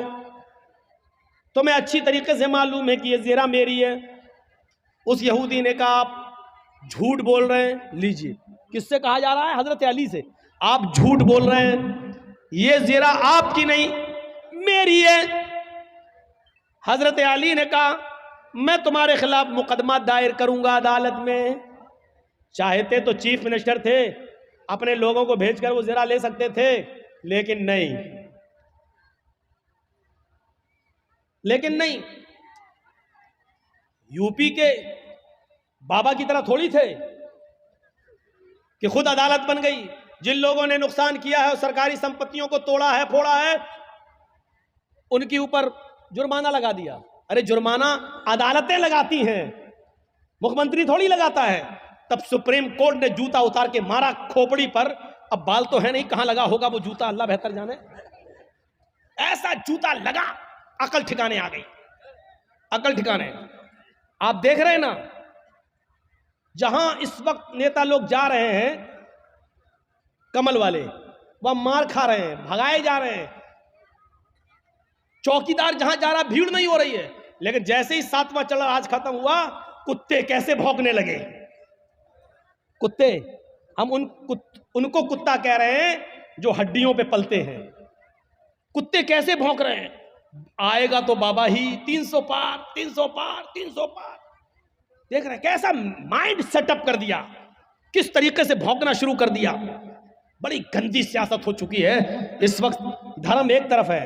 तुम्हें अच्छी तरीके से मालूम है कि ये जिरा मेरी है। उस यहूदी ने कहा, आप झूठ बोल रहे हैं। लीजिए, किससे कहा जा रहा है? हजरत अली से। आप झूठ बोल रहे हैं, ये जिरा आपकी नहीं मेरी है। हजरत अली ने कहा, मैं तुम्हारे खिलाफ मुकदमा दायर करूंगा अदालत में। चाहते तो चीफ मिनिस्टर थे, अपने लोगों को भेजकर वो जिरा ले सकते थे, लेकिन नहीं। यूपी के बाबा की तरह थोड़ी थे कि खुद अदालत बन गई। जिन लोगों ने नुकसान किया है और सरकारी संपत्तियों को तोड़ा है, फोड़ा है, उनके ऊपर जुर्माना लगा दिया। अरे जुर्माना अदालतें लगाती हैं, मुख्यमंत्री थोड़ी लगाता है। तब सुप्रीम कोर्ट ने जूता उतार के मारा खोपड़ी पर। अब बाल तो है नहीं, कहां लगा होगा वो जूता, अल्लाह बेहतर जाने। ऐसा जूता लगा, अकल ठिकाने आ गई, अकल ठिकाने। आप देख रहे हैं ना, जहां इस वक्त नेता लोग जा रहे हैं, कमल वाले, वह मार खा रहे हैं, भगाए जा रहे हैं। चौकीदार जहां जा रहा, भीड़ नहीं हो रही है, लेकिन जैसे ही 7वां चढ़ा आज खत्म हुआ, कुत्ते कैसे भौंकने लगे। कुत्ते, हम उनको कुत्ता कह रहे हैं जो हड्डियों पे पलते हैं। कुत्ते कैसे भौंक रहे हैं। आएगा तो बाबा ही 300 पार, 300 पार, 300 पार। देख रहे हैं कैसा माइंड सेटअप कर दिया, किस तरीके से भौंकना शुरू कर दिया। बड़ी गंदी सियासत हो चुकी है। इस वक्त धर्म एक तरफ है,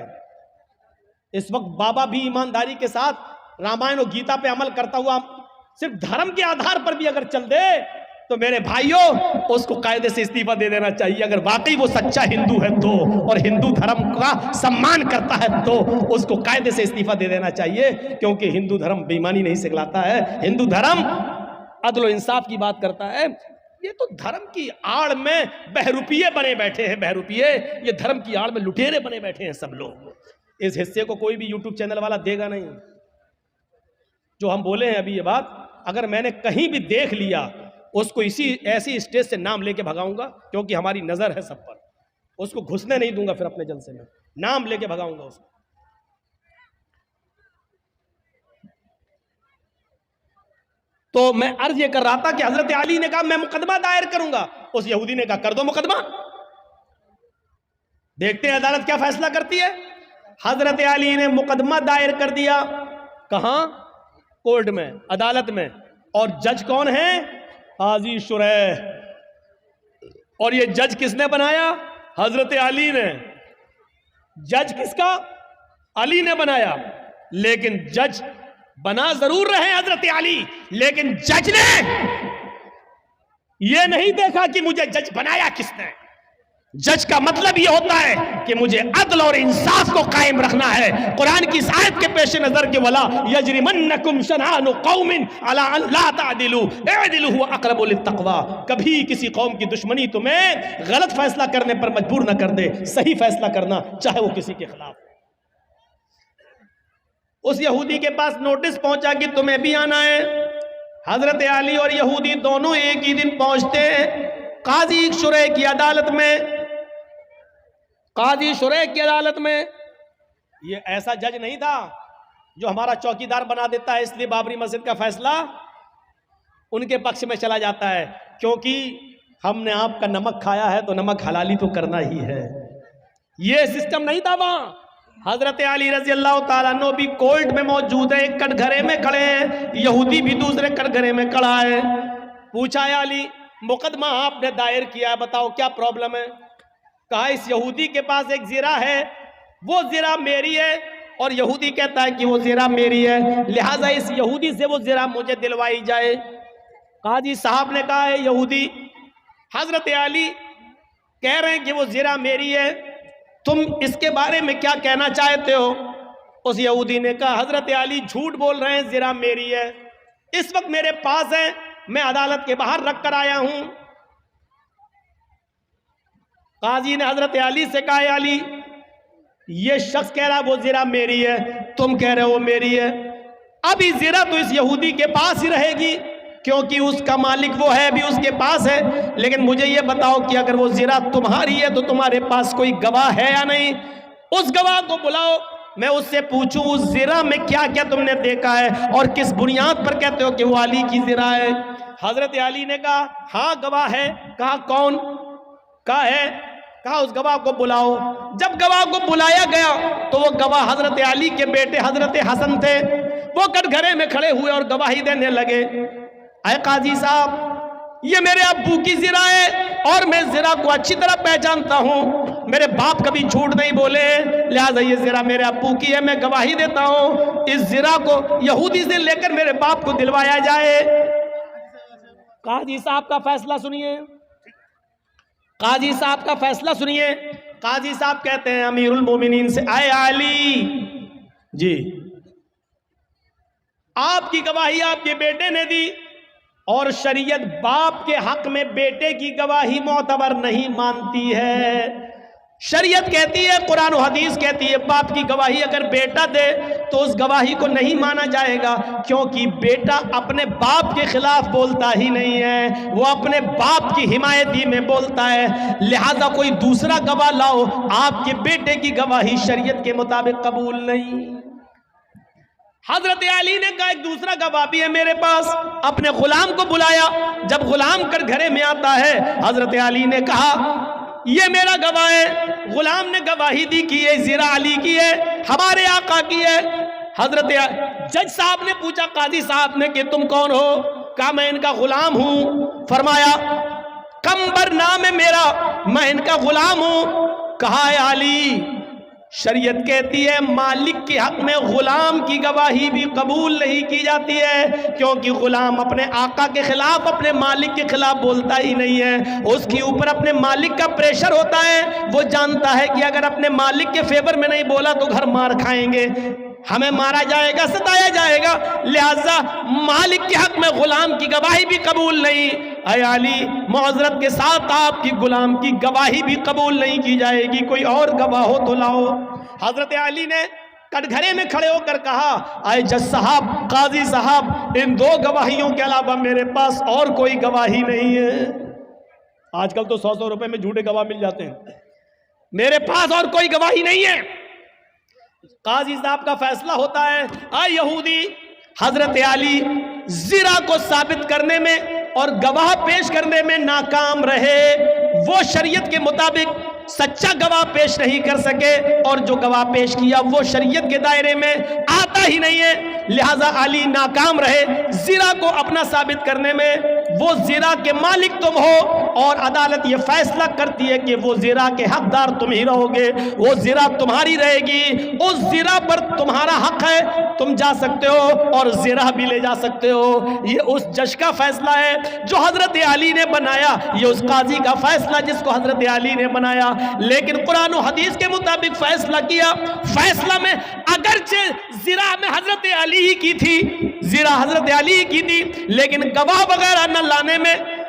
इस वक्त बाबा भी ईमानदारी के साथ रामायण और गीता पे अमल करता हुआ सिर्फ धर्म के आधार पर भी अगर चल दे, तो मेरे भाइयों उसको कायदे से इस्तीफा दे देना चाहिए। अगर वाकई वो सच्चा हिंदू है तो, और हिंदू धर्म का सम्मान करता है तो उसको कायदे से इस्तीफा दे देना चाहिए, क्योंकि हिंदू धर्म बेईमानी नहीं सिखलाता है। हिंदू धर्म अदल और इंसाफ की बात करता है। ये तो धर्म की आड़ में बहरूपिये बने बैठे हैं, बहरूपिये। ये धर्म की आड़ में लुटेरे बने बैठे हैं सब लोग। इस हिस्से को कोई भी यूट्यूब चैनल वाला देगा नहीं, जो हम बोले हैं अभी ये बात, अगर मैंने कहीं भी देख लिया उसको ऐसी स्टेज से नाम लेके भगाऊंगा, क्योंकि हमारी नजर है सब पर, उसको घुसने नहीं दूंगा। फिर अपने जलसे में नाम लेके भगाऊंगा उसको। तो मैं अर्ज ये कर रहा था कि हजरत अली ने कहा मैं मुकदमा दायर करूंगा, उस यहूदी ने कहा कर दो मुकदमा, देखते हैं अदालत क्या फैसला करती है। हजरत अली ने मुकदमा दायर कर दिया, कहां? कोर्ट में, अदालत में। और जज कौन है? काजी शुरैह। और ये जज किसने बनाया? हजरत अली ने। जज किसका? अली ने बनाया। लेकिन जज बना जरूर रहे हजरत अली, लेकिन जज ने यह नहीं देखा कि मुझे जज बनाया किसने। जज का मतलब यह होता है कि मुझे अदल और इंसाफ को कायम रखना है। कुरान की इस आयत के पेश नजर के वला यजरिमन्नकुम शनानु कौमिन अला अन ला तादिलु इदिलु हुवा अक़रबु लित्तक़वा। कभी किसी कौम की दुश्मनी तुम्हें गलत फैसला करने पर मजबूर न कर दे, सही फैसला करना, चाहे वो किसी के खिलाफ। उस यहूदी के पास नोटिस पहुंचा कि तुम्हें भी आना है। हजरत अली और यहूदी दोनों एक ही दिन पहुंचते हैं काजी शुरैह की अदालत में। काजी शुरैह की अदालत में ये ऐसा जज नहीं था जो हमारा चौकीदार बना देता है, इसलिए बाबरी मस्जिद का फैसला उनके पक्ष में चला जाता है, क्योंकि हमने आपका नमक खाया है तो नमक हलाली तो करना ही है। ये सिस्टम नहीं था वहां। हजरत अली रजी अल्लाह ताला अन्हु भी कोर्ट में मौजूद है, एक कटघरे में खड़े हैं, यहूदी भी दूसरे कटघरे में खड़ा है। पूछा अली मुकदमा आपने दायर किया, बताओ क्या प्रॉब्लम है? कहा इस यहूदी के पास एक ज़िरा है, वो ज़िरा मेरी है, और यहूदी कहता है कि वो ज़िरा मेरी है, लिहाजा इस यहूदी से वो ज़िरा मुझे दिलवाई जाए। काजी साहब ने कहा है यहूदी, हजरत अली कह रहे हैं कि वो ज़िरा मेरी है, तुम इसके बारे में क्या कहना चाहते हो? उस यहूदी ने कहा हजरत अली झूठ बोल रहे हैं, ज़िरा मेरी है, इस वक्त मेरे पास है, मैं अदालत के बाहर रख कर आया हूं। काजी ने हजरत अली से कहा अली ये शख्स कह रहा है वो ज़िरा मेरी है, तुम कह रहे हो वो मेरी है, अभी ज़िरा तो इस यहूदी के पास ही रहेगी, क्योंकि उसका मालिक वो है, भी उसके पास है। लेकिन मुझे ये बताओ कि अगर वो ज़िरा तुम्हारी है तो तुम्हारे पास कोई गवाह है या नहीं? उस गवाह को बुलाओ, मैं उससे पूछूं उस ज़िरा में क्या क्या तुमने देखा है और किस बुनियाद पर कहते हो कि वो अली की ज़िरा है। हजरत अली ने कहा हाँ गवाह है। कहा कौन? कहा है। कहा उस गवाह को बुलाओ। जब गवाह को बुलाया गया तो वो गवाह हजरत अली के बेटे हजरत हसन थे। वो कटघरे में खड़े हुए और गवाही देने लगे, अय काजी साहब ये मेरे अब्बू की ज़िरा है और मैं ज़िरा को अच्छी तरह पहचानता हूँ, मेरे बाप कभी झूठ नहीं बोले, लिहाजा ये ज़िरा मेरे अब्बू की है, मैं गवाही देता हूँ इस ज़िरा को यहूदी से लेकर मेरे बाप को दिलवाया जाए। काजी साहब का फैसला सुनिए, काजी साहब का फैसला सुनिए। काजी साहब कहते हैं अमीरुल मोमिनीन से, आए अली जी आपकी गवाही आपके बेटे ने दी और शरीयत बाप के हक में बेटे की गवाही मोतबर नहीं मानती है। शरीयत कहती है, कुरान और हदीस कहती है, बाप की गवाही अगर बेटा दे तो उस गवाही को नहीं माना जाएगा, क्योंकि बेटा अपने बाप के खिलाफ बोलता ही नहीं है, वो अपने बाप की हिमायती में बोलता है। लिहाजा कोई दूसरा गवाह लाओ, आपके बेटे की गवाही शरीयत के मुताबिक कबूल नहीं। हजरत अली ने कहा एक दूसरा गवाह भी है मेरे पास, अपने गुलाम को बुलाया। जब गुलाम कर घरे में आता है, हजरत अली ने कहा ये मेरा गवाह है। गुलाम ने गवाही दी कि ये ज़िरा अली की है, हमारे आका की है। हजरत जज साहब ने पूछा काजी साहब ने कि तुम कौन हो? कहा मैं इनका गुलाम हूं। फरमाया कंबर नाम है मेरा, मैं इनका गुलाम हूं। कहा अली शरीयत कहती है मालिक के हक में गुलाम की गवाही भी कबूल नहीं की जाती है, क्योंकि गुलाम अपने आका के खिलाफ, अपने मालिक के खिलाफ बोलता ही नहीं है। उसके ऊपर अपने मालिक का प्रेशर होता है, वो जानता है कि अगर अपने मालिक के फेवर में नहीं बोला तो घर मार खाएंगे, हमें मारा जाएगा, सताया जाएगा। लिहाजा मालिक के हक में गुलाम की गवाही भी कबूल नहीं। अय अली मुअज़्ज़रत के साथ आपकी गुलाम की गवाही भी कबूल नहीं की जाएगी, कोई और गवाह हो तो लाओ। हजरत अली ने कटघरे में खड़े होकर कहा, आए जज साहब, काजी साहब, इन 2 गवाहियों के अलावा मेरे पास और कोई गवाही नहीं है। आजकल तो 100-100 रुपए में झूठे गवाह मिल जाते हैं। मेरे पास और कोई गवाही नहीं है। काजी साहब का फैसला होता है, आए यहूदी, हजरत अली जिरा को साबित करने में और गवाह पेश करने में नाकाम रहे। वो शरीयत के मुताबिक सच्चा गवाह पेश नहीं कर सके और जो गवाह पेश किया वो शरीयत के दायरे में आता ही नहीं है, लिहाजा अली नाकाम रहे जिरा को अपना साबित करने में। वो जिरा के मालिक तुम हो और अदालत ये फैसला करती है कि वो जिरा के हकदार तुम ही रहोगे, वो जिरा तुम्हारी रहेगी, उस जिरा पर तुम्हारा हक है, तुम जा सकते हो और जिरा भी ले जा सकते हो। ये उस जज का फैसला है जो हजरत अली ने बनाया, ये उस काजी का फैसला जिसको हजरत अली ने बनाया। लेकिन कुरान और हदीस के मुताबिक फैसला किया। फैसला में अगरचे जिरा में हजरत अली ही की थी, जिरा हजरत अली ही की थी, लेकिन गवाह वगैरह न लाने में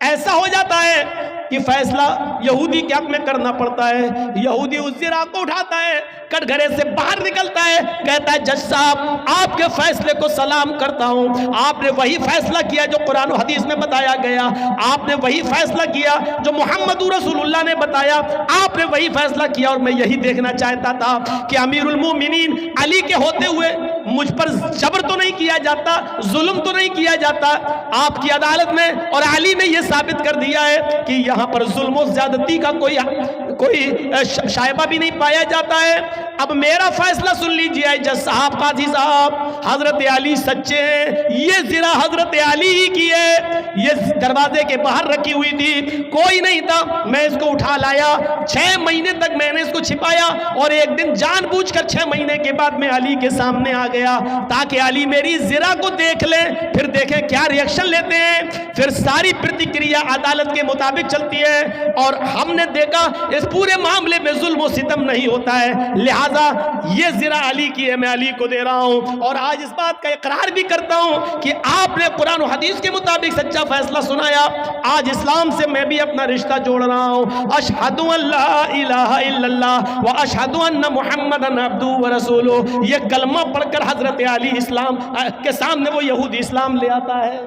ऐसा हो जाता है कि फैसला यहूदी के हक में करना पड़ता है। यहूदी उस जिरा को उठाता है, कटघरे से बाहर निकलता है, कहता है जज साहब आपके फैसले को सलाम करता हूं, आपने वही फैसला किया जो कुरान और हदीस में बताया गया, आपने वही फैसला किया जो मोहम्मद रसूलुल्लाह ने बताया, आपने वही फैसला किया और मैं यही देखना चाहता था कि अमीरुल मोमिनीन अली के होते हुए मुझ पर जबर तो नहीं किया जाता, जुल्म तो नहीं किया जाता आपकी अदालत में, और अली ने यह साबित कर दिया है कि यहां पर जुल्म और ज्यादती का कोई शायबा भी नहीं पाया जाता है। अब मेरा फैसला सुन लीजिए जज साहब, काजी साहब, हजरत अली सच्चे हैं, ये जिरा हजरत अली ही की है, ये दरवाजे के बाहर रखी हुई थी, कोई नहीं था, मैं इसको उठा लाया, 6 महीने तक मैंने इसको छिपाया और एक दिन जानबूझकर 6 महीने के बाद मैं अली के सामने आ गया ताकि अली मेरी जिरा को देख ले, फिर देखें क्या रिएक्शन लेते हैं। फिर सारी प्रतिक्रिया अदालत के मुताबिक चलती है और हमने देखा इस पूरे मामले में जुल्म और सितम नहीं होता है, लिहाजा ये जिरा अली की है, मैं अली को दे रहा हूं। और आज इस बात का इकरार भी करता हूं कि आपने कुरान और हदीस के मुताबिक सच्चा फैसला सुनाया। आज इस्लाम से मैं भी अपना रिश्ता जोड़ रहा हूं। अशहदु अल्ला इलाहा इल्लल्लाह व अशहदु अन्ना मुहम्मदन अब्दुहु व रसूलुहु, ये कलमा पढ़कर हजरत अली इस्लाम के सामने वो यहूदी इस्लाम ले आता है।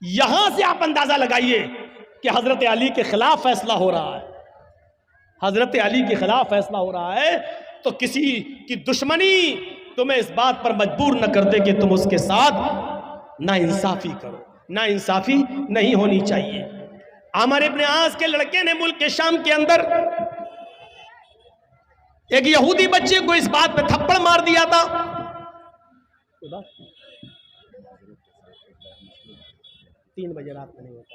यहां से आप अंदाजा लगाइए कि हजरत अली के खिलाफ फैसला हो रहा है, हजरत अली के खिलाफ फैसला हो रहा है, तो किसी की दुश्मनी तुम्हें इस बात पर मजबूर न कर दे कि तुम उसके साथ ना इंसाफी करो। ना इंसाफी नहीं होनी चाहिए। आमर इब्न आस के लड़के ने मुल्क के शाम के अंदर एक यहूदी बच्चे को इस बात पे थप्पड़ मार दिया था। 3 बजे रात में नहीं होता,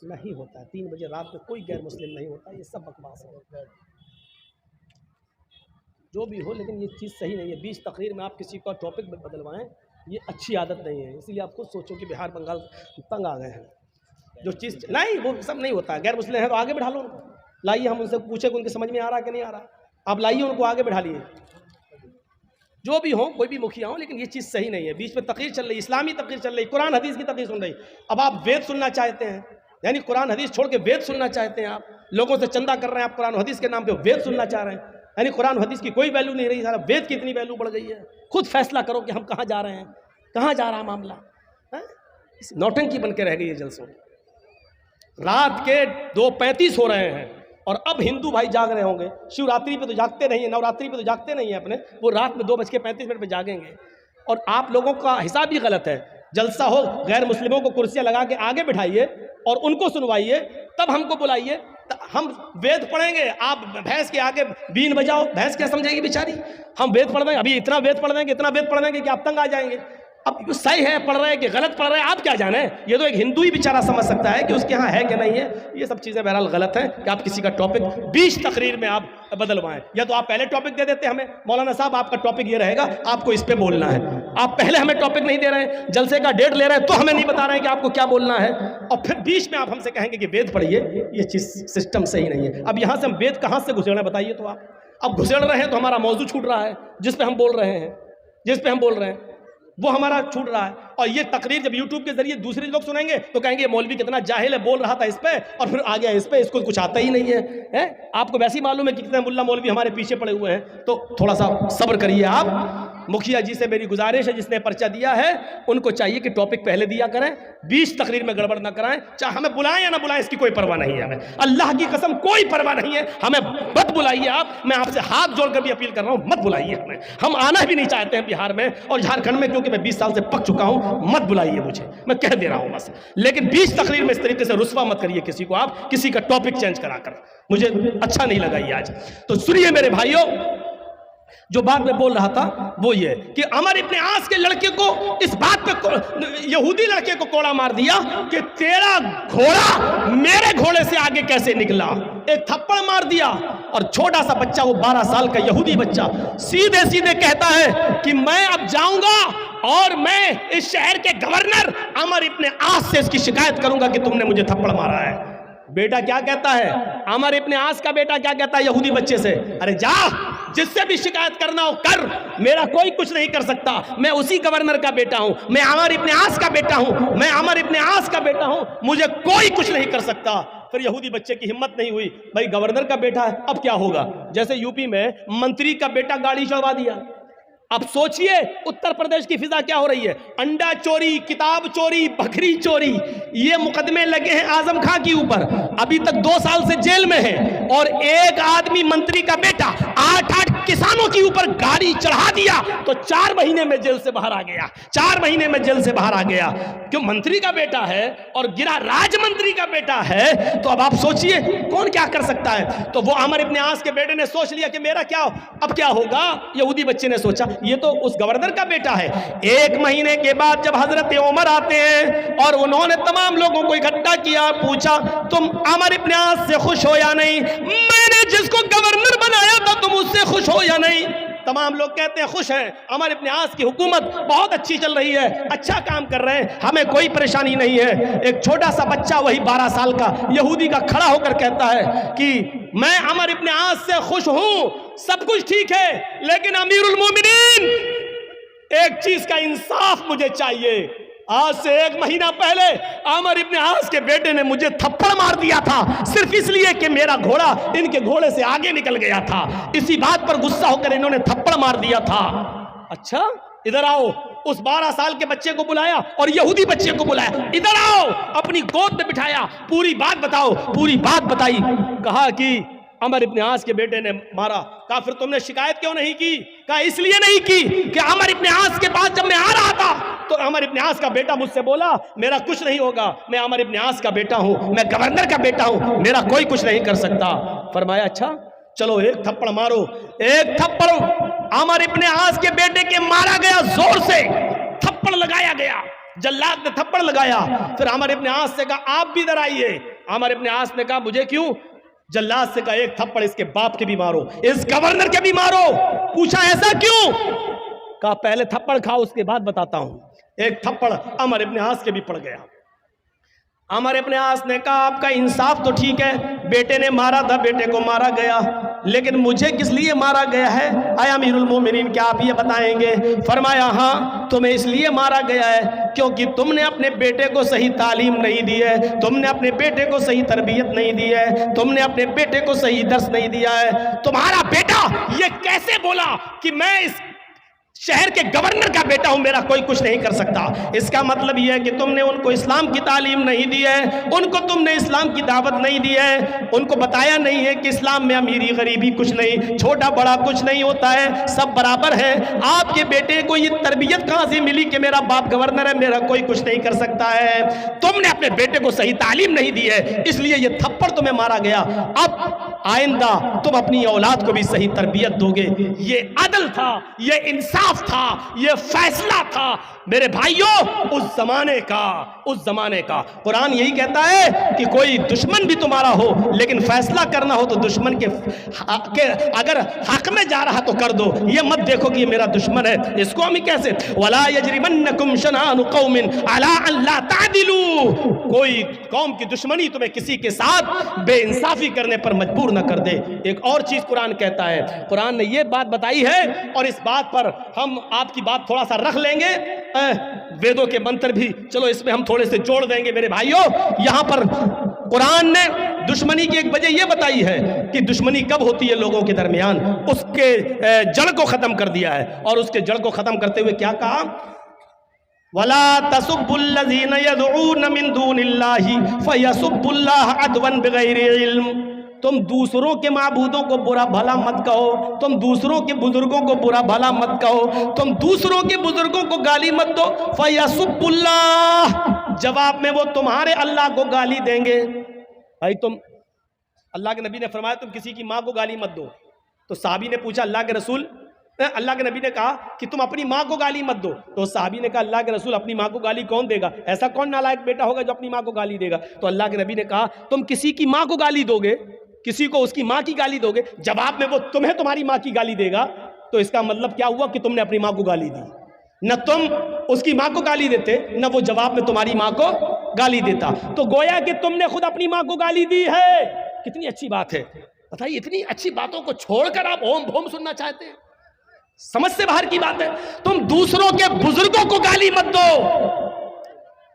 नहीं होता 3 बजे रात में कोई गैर मुस्लिम नहीं होता, ये सब बकवास है। जो भी हो, लेकिन ये चीज़ सही नहीं है। 20 तकरीर में आप किसी का टॉपिक बदलवाएं, ये अच्छी आदत नहीं है। इसीलिए आप खुद सोचो कि बिहार बंगाल तंग आ गए हैं। जो चीज़ नहीं, वो सब नहीं होता है। गैर मुस्लिम है तो आगे बिठा लो उनको, लाइए, हम उनसे पूछे कि उनके समझ में आ रहा कि नहीं आ रहा, आप लाइए उनको आगे बिठा लिए। जो भी हो, कोई भी मुखिया हो, लेकिन ये चीज़ सही नहीं है। बीच में तकरीर चल रही, इस्लामी तकरीर चल रही, कुरान हदीस की तकरीर सुन रही। अब आप वेद सुनना चाहते हैं, यानी कुरान हदीस छोड़ के वेद सुनना चाहते हैं। आप लोगों से चंदा कर रहे हैं, आप कुरान हदीस के नाम पे वेद सुनना चाह रहे हैं, यानी कुरान हदीस की कोई वैल्यू नहीं रही, सारा वेद की इतनी वैल्यू बढ़ गई है। खुद फैसला करो कि हम कहाँ जा रहे हैं, कहाँ जा रहा मामला है। नौटंकी बन के रह गई है जलसों। रात के 2:35 हो रहे हैं और अब हिंदू भाई जाग रहे होंगे। शिवरात्रि पे तो जागते नहीं है, नवरात्रि पे तो जागते नहीं है अपने, वो रात में 2:35 पे जागेंगे। और आप लोगों का हिसाब ही गलत है। जलसा हो, गैर मुस्लिमों को कुर्सियां लगा के आगे बिठाइए और उनको सुनवाइए, तब हमको बुलाइए, हम वेद पढ़ेंगे। आप भैंस के आगे बीन बजाओ, भैंस क्या समझेगी बेचारी। हम वेद पढ़ देंगे, अभी इतना वेद पढ़ देंगे, इतना वेद पढ़ देंगे कि आप तंग आ जाएंगे। अब सही है पढ़ रहे हैं कि गलत पढ़ रहे हैं, आप क्या जाने। ये तो एक हिंदू ही बेचारा समझ सकता है कि उसके यहाँ है कि नहीं है। ये सब चीज़ें बहरहाल गलत हैं कि आप किसी का टॉपिक 20 तकरीर में आप बदलवाएं। या तो आप पहले टॉपिक दे देते हमें, मौलाना साहब आपका टॉपिक ये रहेगा, आपको इस पे बोलना है। आप पहले हमें टॉपिक नहीं दे रहे हैं, जलसे का डेट ले रहे हैं तो हमें नहीं बता रहे हैं कि आपको क्या बोलना है, और फिर बीच में आप हमसे कहेंगे कि वेद पढ़िए। ये चीज़ सिस्टम सही नहीं है। अब यहाँ से हम वेद कहाँ से घुसेड़ रहे हैं बताइए। तो आप अब घुसेड़ रहे हैं तो हमारा मौजू छूट रहा है, जिस पे हम बोल रहे हैं, वो हमारा छूट रहा है। और ये तकरीर जब यूट्यूब के जरिए दूसरे लोग सुनेंगे तो कहेंगे मौलवी कितना जाहिल है, बोल रहा था इस पे और फिर आ गया इस पे, इसको कुछ आता ही नहीं है। आपको वैसे ही मालूम है कि कितने मुल्ला मौलवी हमारे पीछे पड़े हुए हैं, तो थोड़ा सा सब्र करिए आप। मुखिया जी से मेरी गुजारिश है, जिसने पर्चा दिया है उनको चाहिए कि टॉपिक पहले दिया करें, 20 तकरीर में गड़बड़ ना कराएं। चाहे हमें बुलाएं या ना बुलाएं इसकी कोई परवाह नहीं है, हमें अल्लाह की कसम कोई परवाह नहीं है, हमें मत बुलाइए आप। मैं आपसे हाथ जोड़कर भी अपील कर रहा हूं, मत बुलाइए हमें, हम आना भी नहीं चाहते हैं बिहार में और झारखंड में, क्योंकि मैं 20 साल से पक चुका हूं। मत बुलाइए मुझे, मैं कह दे रहा हूं बस। लेकिन 20 तकरीर में इस तरीके से रुस्वा मत करिए किसी को आप, किसी का टॉपिक चेंज कराकर, मुझे अच्छा नहीं लगा ये आज। तो सुनिए मेरे भाइयों, जो बात मैं बोल रहा था वो ये कि अमर इब्न आस के लड़के को इस बात पे यहूदी लड़के को कोड़ा मार दिया कि तेरा घोड़ा मेरे घोड़े से आगे कैसे निकला, एक थप्पड़ मार दिया। और छोटा सा बच्चा, वो 12 साल का यहूदी बच्चा, सीधे सीधे कहता है कि मैं अब जाऊंगा और मैं इस शहर के गवर्नर अमर इब्न आस से इसकी शिकायत करूंगा कि तुमने मुझे थप्पड़ मारा है। बेटा क्या कहता है, अमर इब्न आस का बेटा क्या कहता है यहूदी बच्चे से, अरे जा, जिससे भी शिकायत करना हो कर, मेरा कोई कुछ नहीं कर सकता, मैं उसी गवर्नर का बेटा हूं, मैं अमर इब्न आस का बेटा हूं, मैं अमर इब्न आस का बेटा हूं, मुझे कोई कुछ नहीं कर सकता। फिर यहूदी बच्चे की हिम्मत नहीं हुई, भाई गवर्नर का बेटा है, अब क्या होगा। जैसे यूपी में मंत्री का बेटा गाड़ी चढ़वा दिया। अब सोचिए उत्तर प्रदेश की फिजा क्या हो रही है, अंडा चोरी, किताब चोरी, बकरी चोरी, ये मुकदमे लगे हैं आजम खां के ऊपर, अभी तक 2 साल से जेल में है। और एक आदमी मंत्री का बेटा 8-8 किसानों के ऊपर गाड़ी चढ़ा दिया तो 4 महीने में जेल से बाहर आ गया, 4 महीने में जेल से बाहर आ गया, क्यों, मंत्री का बेटा है और गिरा राज मंत्री का बेटा है। तो अब आप सोचिए कौन क्या कर सकता है। तो वो अमर इब्न आस के बेटे ने सोच लिया कि मेरा क्या, अब क्या होगा। यहूदी बच्चे ने सोचा ये तो उस गवर्नर का बेटा है। 1 महीने के बाद जब हजरत उमर आते हैं और उन्होंने तमाम लोगों को इकट्ठा किया, पूछा तुम अमर इब्न आस से खुश हो या नहीं, मैंने जिसको गवर्नर बनाया था तुम उससे खुश हो या नहीं। तमाम लोग कहते हैं खुश हैं, अमर इब्न आस की हुकूमत बहुत अच्छी चल रही है, अच्छा काम कर रहे हैं, हमें कोई परेशानी नहीं है। एक छोटा सा बच्चा, वही 12 साल का यहूदी का, खड़ा होकर कहता है कि मैं अमर इब्न आस से खुश हूं, सब कुछ ठीक है, लेकिन अमीरुल मोमिनीन एक चीज का इंसाफ मुझे चाहिए। आज से 1 महीना पहले अमर इब्न आस के बेटे ने मुझे थप्पड़ मार दिया था, सिर्फ इसलिए कि मेरा घोड़ा इनके घोड़े से आगे निकल गया था। इसी बात पर गुस्सा होकर इन्होंने थप्पड़ मार दिया था। अच्छा इधर आओ, उस 12 साल के बच्चे को बुलाया और यहूदी बच्चे को बुलाया, इधर आओ, अपनी गोद में बिठाया, पूरी बात बताओ। पूरी बात बताई, कहा कि अमर इब्न आस के बेटे ने मारा। कहा फिर तुमने शिकायत क्यों नहीं की। कहा इसलिए नहीं की कि अमर इब्न आस के पास जब मैं आ रहा था तो अमर इब्न आस का बेटा मुझसे बोला मेरा कुछ नहीं होगा, मैं अमर इब्न आस का बेटा हूं, मैं गवर्नर का बेटा हूं, मेरा कोई कुछ नहीं कर सकता। फरमाया अच्छा चलो एक थप्पड़ मारो। एक थप्पड़ अमर इब्न आस के बेटे के मारा गया, जोर से थप्पड़ लगाया गया, जल्लाद ने थप्पड़ लगाया। फिर अमर इब्न आस से कहा आप भी इधर आइए। अमर इब्न आस ने कहा मुझे क्यों। जल्लाद से कहा एक थप्पड़ इसके बाप के भी मारो, इस गवर्नर के भी मारो। पूछा ऐसा क्यों। कहा पहले थप्पड़ खाओ उसके बाद बताता हूं। एक थप्पड़ अमर इब्न आस के भी पड़ गया। अमर इब्न आस ने कहा आपका इंसाफ तो ठीक है, बेटे ने मारा था, बेटे को मारा गया, लेकिन मुझे किस लिए मारा गया है आया अमीरुल मोमिनीन, क्या आप ये बताएंगे। फरमाया हाँ तुम्हें इसलिए मारा गया है क्योंकि तुमने अपने बेटे को सही तालीम नहीं दी है, तुमने अपने बेटे को सही तरबियत नहीं दी है, तुमने अपने बेटे को सही दर्स नहीं दिया है। तुम्हारा बेटा ये कैसे बोला कि मैं इस शहर के गवर्नर का बेटा हूं, मेरा कोई कुछ नहीं कर सकता। इसका मतलब यह है कि तुमने उनको इस्लाम की तालीम नहीं दी है, उनको तुमने इस्लाम की दावत नहीं दी है, उनको बताया नहीं है कि इस्लाम में अमीरी गरीबी कुछ नहीं, छोटा बड़ा कुछ नहीं होता है, सब बराबर है। आपके बेटे को ये तरबियत कहां से मिली कि मेरा बाप गवर्नर है, मेरा कोई कुछ नहीं कर सकता है। तुमने अपने बेटे को सही तालीम नहीं दी है, इसलिए ये थप्पड़ तुम्हें मारा गया। अब आइंदा तुम अपनी औलाद को भी सही तरबियत दोगे। ये अदल था, ये इंसाफ था, ये फैसला था मेरे भाइयों उस जमाने का। कुरान यही कहता है कि कोई दुश्मन भी तुम्हारा हो लेकिन फैसला करना हो तो दुश्मन के अगर हक में जा रहा तो कर दो, ये मत देखो कि ये मेरा दुश्मन है, इसको हम कैसे। वला यजरिमन्नकुम शनानु कौमिन अला अल्ला तादिलू, कोई कौम की दुश्मनी तुम्हें किसी के साथ बेइंसाफी करने पर मजबूर दूर न कर दे। एक और चीज़ कुरान कहता है, कुरान ने ये बात बताई है और इस बात पर हम आपकी बात थोड़ा सा रख लेंगे, वेदों के मंत्र भी चलो इसमें हम थोड़े से जोड़ देंगे मेरे भाइयों। यहाँ पर कुरान ने दुश्मनी की एक वजह यह बताई है कि दुश्मनी कब होती है लोगों के दरमियान, उसके जड़ को ख़त्म कर दिया है। और उसके जड़ को ख़त्म करते हुए क्या कहा, वला तसुब्बुल्लज़ीना यदऊन मिन दूनिल्लाहि फयसुब्बुल्लाह अदवन बिगैरि इल्म। तुम दूसरों के माबूदों को बुरा भला मत कहो, तुम दूसरों के बुजुर्गों को बुरा भला मत कहो, तुम दूसरों के बुजुर्गों को गाली मत दो। फयसुब्बुल्लाह, जवाब में वो तुम्हारे अल्लाह को गाली देंगे। भाई तुम, अल्लाह के नबी ने फरमाया तुम किसी की माँ को गाली मत दो। तो साहबी ने पूछा अल्लाह के रसूल, अल्लाह के नबी ने कहा कि तुम अपनी माँ को गाली मत दो। तो साहबी ने कहा अल्लाह के रसूल अपनी माँ को गाली कौन देगा, ऐसा कौन नालायक बेटा होगा जो अपनी माँ को गाली देगा। तो अल्लाह के नबी ने कहा तुम किसी की माँ को गाली दोगे, किसी को उसकी माँ की गाली दोगे, जवाब में वो तुम्हें तुम्हारी माँ की गाली देगा, तो इसका मतलब क्या हुआ कि तुमने अपनी माँ को गाली दी। न तुम उसकी माँ को गाली देते, न वो जवाब में तुम्हारी माँ को गाली देता। तो गोया कि तुमने खुद अपनी माँ को गाली दी है। कितनी अच्छी बात है, बताइए इतनी अच्छी बातों को छोड़कर आप ओम भोम सुनना चाहते हैं, समझ से बाहर की बात है। तुम दूसरों के बुजुर्गों को गाली मत दो,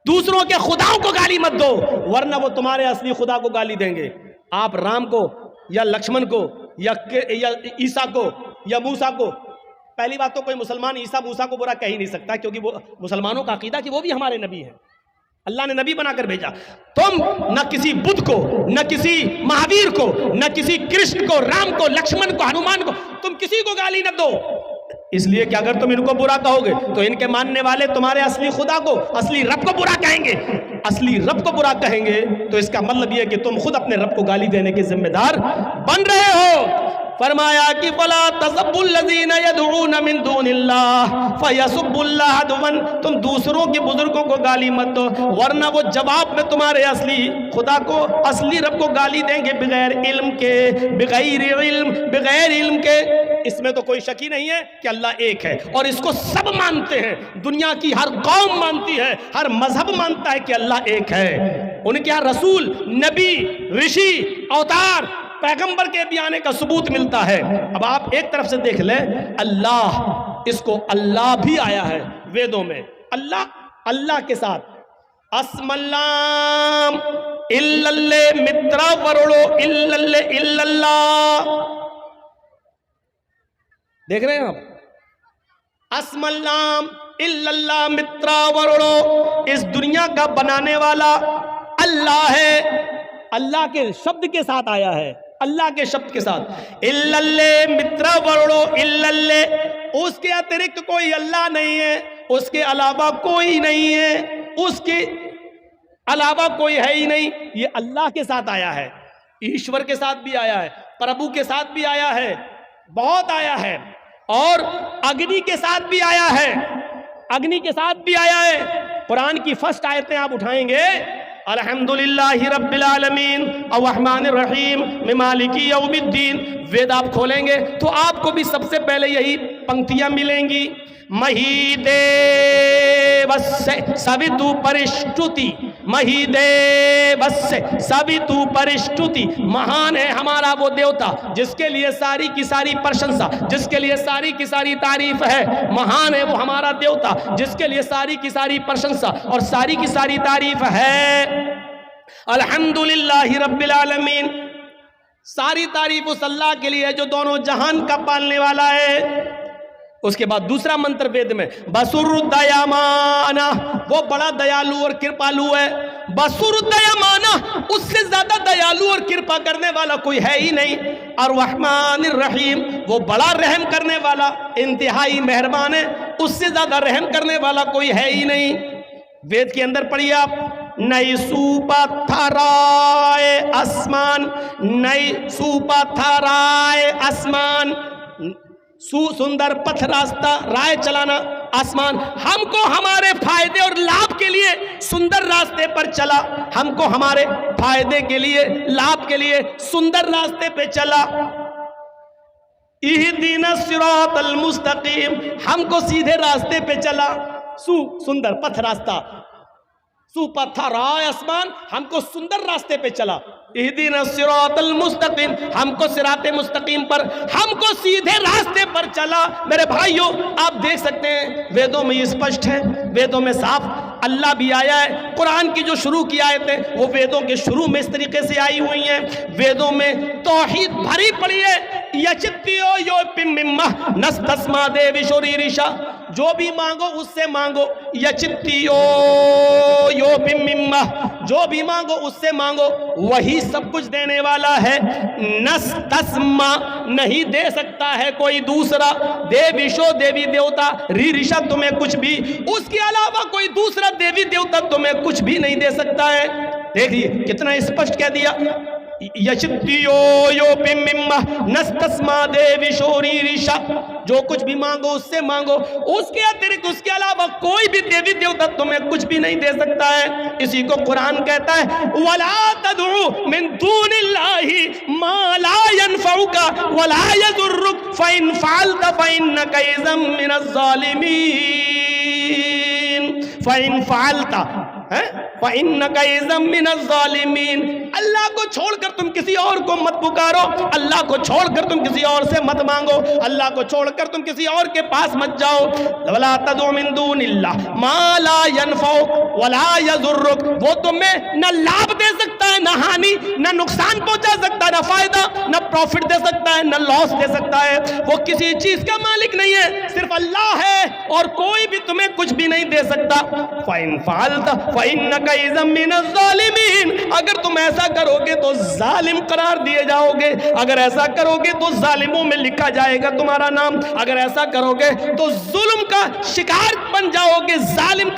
दूसरों के खुदाओं को गाली मत दो, वरना वो तुम्हारे असली खुदा को गाली देंगे। आप राम को या लक्ष्मण को या ईसा को या मूसा को, पहली बात तो कोई मुसलमान ईसा मूसा को बुरा कह ही नहीं सकता, क्योंकि वो मुसलमानों का अकीदा कि वो भी हमारे नबी हैं, अल्लाह ने नबी बनाकर भेजा। तुम न किसी बुद्ध को, न किसी महावीर को, न किसी कृष्ण को, राम को, लक्ष्मण को, हनुमान को, तुम किसी को गाली न दो, इसलिए कि अगर तुम इनको बुरा कहोगे तो इनके मानने वाले तुम्हारे असली खुदा को, असली रब को बुरा कहेंगे। असली रब को बुरा कहेंगे तो इसका मतलब यह कि तुम खुद अपने रब को गाली देने के जिम्मेदार बन रहे हो। फरमाया कि फला तसब्बुल्लज़ीना यदऊन मिन दूनिल्लाह फयसुब्बुल्लाह अदवन, तुम दूसरों के बुजुर्गों को गाली मत दो, वरना वो जवाब में तुम्हारे असली खुदा को, असली रब को गाली देंगे बगैर इल्म के, बगैर इल्म के। इसमें तो कोई शक ही नहीं है कि अल्लाह एक है, और इसको सब मानते हैं, दुनिया की हर कौम मानती है, हर मजहब मानता है कि अल्लाह एक है। उनके यहाँ रसूल, नबी, ऋषि, अवतार, पैगंबर के भी आने का सबूत मिलता है। अब आप एक तरफ से देख लें, अल्लाह, इसको अल्लाह भी आया है वेदों में, अल्लाह, अल्लाह के साथ अस्मल्लाम इल्लल्ले मित्रा वरोड़ो इल्लल्ले इल्लल्लाह, देख रहे हैं आप, अस्मल्लाम इल्लल्लाह मित्रा वरोड़ो, इस दुनिया का बनाने वाला अल्लाह है, अल्लाह के शब्द के साथ आया है, अल्लाह के शब्द के साथ। इल्लल्ले मित्रा वरोड़ो इल्लल्ले, उसके अतिरिक्त कोई अल्लाह नहीं है, उसके अलावा कोई नहीं है, उसके अलावा कोई है ही नहीं। ये अल्लाह के साथ आया है, ईश्वर के साथ भी आया है, प्रभु के साथ भी आया है, बहुत आया है, और अग्नि के साथ भी आया है, अग्नि के साथ भी आया है। कुरान की फर्स्ट आयतें आप उठाएंगे, अल्हम्दुलिल्लाहि रब्बिल आलमीन अर्रहमानिर रहीम मालिकी यौमिद्दीन, वेद आप खोलेंगे तो आपको भी सबसे पहले यही पंक्तियां मिलेंगी। महीदेवस्य सवितु परिष्टुति, महीदेवस्य सवितु परिष्टुति, महान है हमारा वो देवता जिसके लिए सारी की सारी प्रशंसा, जिसके लिए सारी की सारी तारीफ है। महान है वो हमारा देवता जिसके लिए सारी की सारी प्रशंसा और सारी की सारी तारीफ है। अल्हम्दुलिल्लाहि रब्बिल आलमीन, सारी तारीफ उस अल्लाह के लिए जो दोनों जहान का पालने वाला है। उसके बाद दूसरा मंत्र वेद में, बसुरुद्दयमाना, वो बड़ा दयालु और कृपालु है। बसुरुद्दयमाना, उससे ज्यादा दयालु और कृपा करने वाला कोई है ही नहीं। अर्रहमानिर रहीम, वो बड़ा रहम करने वाला, इंतहाई मेहरबान है, उससे ज्यादा रहम करने वाला कोई है ही नहीं। वेद के अंदर पढ़िए आप, नई सुपथराए आसमान, नई सुपथराए आसमान, सुंदर पथ रास्ता, राय चलाना आसमान, हमको हमारे फायदे और लाभ के लिए सुंदर रास्ते पर चला, हमको हमारे फायदे के लिए, लाभ के लिए सुंदर रास्ते पे चला। इहदिना सिरातल मुस्तकीम, हमको सीधे रास्ते पे चला, सुंदर पथ रास्ता, सुपथराय आसमान हमको सुंदर रास्ते पे चला, इहदीना सिरातल मुस्तकीम हमको सिराते मुस्तकीम पर, हमको सीधे रास्ते पर चला। मेरे भाइयों आप देख सकते हैं वेदों में ये स्पष्ट है, वेदों में साफ अल्लाह भी आया है। कुरान की जो शुरू की आयतें वो वेदों के शुरू में इस तरीके से आई हुई हैं। वेदों में तौहीद भरी पड़ी है। यचित्तियो यो पिम्मिम्मा नस्तस्मा देवी शोरीरिशा, जो भी मांगो उससे मांगो। यचित्तियो यो पिम्मिम्मा, जो भी मांगो उससे मांगो, वही सब कुछ देने वाला है। नस्तस्मा, नहीं दे सकता है कोई दूसरा। देवीशो, देवी देवता, रीरिशा, तुम्हें कुछ भी उसके अलावा कोई दूसरा देवी देवता तुम्हें कुछ भी नहीं दे सकता है। देखिए कितना स्पष्ट कह दिया। यचित्तियो यो पिम्मिम्मा नस्तस्मा देवी शोरीरिशा, जो कुछ भी मांगो उससे मांगो, उसके अतिरिक्त उसके अलावा कोई भी देवी देवता तुम्हें कुछ भी नहीं दे सकता है। इसी को कुरान कहता है वला तदउ मिन दूनिल्लाहि मा ला यनफउका वला यदुरुक फइन फअलता फइन्नका इज़म मिनज़ ज़ालिमीन। फइन फअलता फइन्नका इज़म मिनज़ ज़ालिमीन। अल्लाह को छोड़कर तुम किसी और को मत पुकारो, अल्लाह को छोड़कर तुम किसी और से मत मांगो, अल्लाह को छोड़कर तुम किसी और के पास मत जाओ। वला तदउ मिन दूनिल्लाह मा ला यनफउक वला यज़ुरुक, वो तुम्हें न लाभ दे सकता है, न हानि, न नुकसान पहुंचा सकता है, न फायदा, न प्रॉफिट दे सकता है, न लॉस दे सकता है। वो किसी चीज का मालिक नहीं है, सिर्फ अल्लाह है और कोई भी तुम्हें कुछ भी नहीं दे सकता। फाइन फालता फइन्नका इज़म मिनज़ ज़ालिमीन, अगर तुम ऐसा करोगे तो जालिम करार दिए जाओगे, अगर ऐसा करोगे तो जालिमों में लिखा जाएगा तुम्हारा नाम, अगर ऐसा करोगे तो जुल्म का शिकार बन जाओगे, जालिम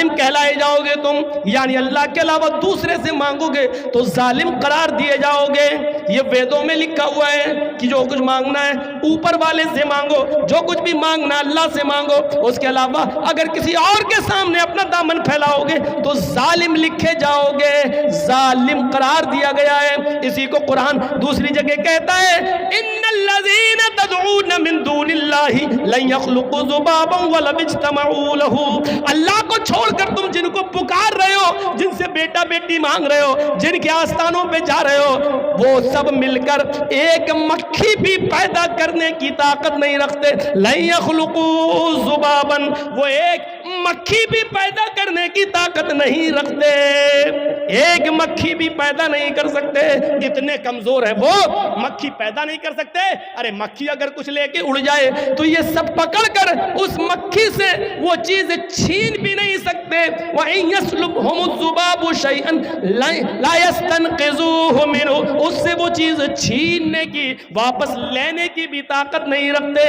कहलाए जाओगे तुम। यानी अल्लाह के अलावा दूसरे से मांगोगे तो जालिम करार दिए जाओगे। ये वेदों में लिखा हुआ है कि जो कुछ मांगना है ऊपर वाले से मांगो, जो कुछ भी मांगना अल्लाह से मांगो, उसके अलावा अगर किसी और के सामने अपना दामन फैलाओगे तो जालिम लिखे जाओगे, जालिम करार दिया गया है। इसी को कुरान दूसरी जगह कहता है इन्नल्लज़ीना तदऊन मिन दूनिल्लाहि लन यख्लुक़ू ज़ुबाबन वलव इज्तमऊ लहू। अल्लाह को छोड़कर तुम जिनको पुकार रहे हो, जिनसे बेटा बेटी मांग रहे हो, जिनके आस्थानों पे जा रहे हो, वो सब मिलकर एक मक्खी भी पैदा करने की ताकत नहीं रखते। लन यख्लुक़ू ज़ुबाबन, वो एक मक्खी भी पैदा करने की ताकत नहीं रखते, एक मक्खी भी पैदा नहीं कर सकते। इतने कमजोर है वो, मक्खी पैदा नहीं कर सकते। अरे मक्खी अगर कुछ लेके उड़ जाए तो ये सब पकड़कर उस मक्खी से वो चीज छीन भी नहीं सकते। वहीं यस्लुबहुमुज़्ज़ुबाबु शैअन ला यस्तनक़िज़ूहु मिन्हु, उससे वो चीज छीनने की, वापस लेने की भी ताकत नहीं रखते।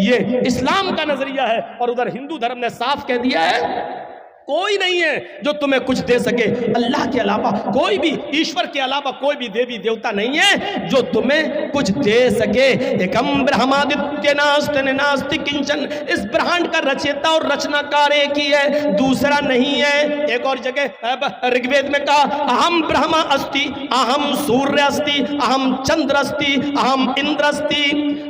ये इस्लाम का नजरिया है। और उधर हिंदू धर्म ने साफ कह दिया है कोई नहीं है जो तुम्हें कुछ दे सके, अल्लाह के अलावा कोई भी, ईश्वर के अलावा कोई भी देवी देवता नहीं है जो तुम्हें कुछ दे सके। एकम ब्रह्मादित्य नास्ति नास्ति किंचन, इस ब्रह्मांड का रचयिता और रचनाकार एक ही है, दूसरा नहीं है। एक और जगह ऋग्वेद में कहा अहम ब्रह्मा अस्ति, अहम सूर्य अस्ति, अहम चंद्र अस्ति, अहम इंद्र अस्ति।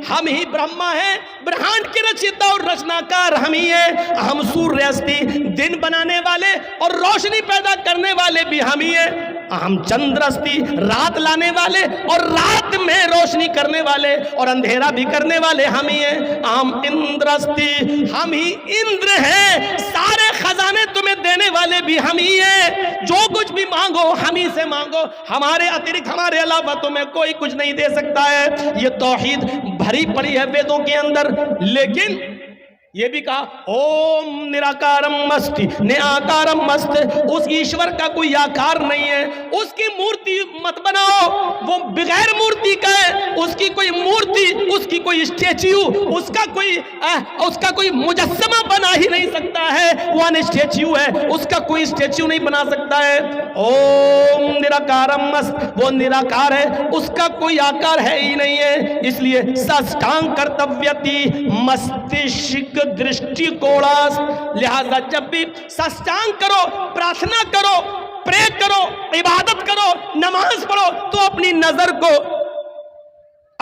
हम ही ब्रह्मा है, ब्रह्मांड के रचयिता और रचनाकार हम ही है। अहम सूर्य अस्ति, दिन बनाने वाले और रोशनी पैदा करने वाले भी हम ही हैं। हम चंद्रस्ती, रात लाने वाले और रात में रोशनी करने वाले और अंधेरा भी करने वाले हम ही हैं। हम इंद्रस्ती, हम ही इंद्र हैं, सारे खजाने तुम्हें देने वाले भी हम ही हैं। जो कुछ भी मांगो हम ही से मांगो, हमारे अतिरिक्त, हमारे अलावा तुम्हें कोई कुछ नहीं दे सकता है। ये तौहीद भरी पड़ी है वेदों के अंदर। लेकिन ये भी कहा ओम निराकारम मस्ति निराकारम मस्त, उस ईश्वर का कोई आकार नहीं है, उसकी मूर्ति मत बनाओ, वो बगैर मूर्ति का है, उसकी कोई मूर्ति, उसकी कोई स्टेच्यू, उसका कोई मुजस्समा बना ही नहीं सकता है, वो अनस्टेच्यू है, उसका कोई स्टेच्यू नहीं बना सकता है। ओम निराकारम मस्त, वो निराकार है, उसका कोई आकार है ही नहीं है। इसलिए साष्टांग कर्तव्यति मस्तिष्क दृष्टिकोणास, लिहाजा जब भी साष्टांग करो, प्रार्थना करो, प्रे करो, इबादत करो, नमाज पढ़ो, तो अपनी नजर को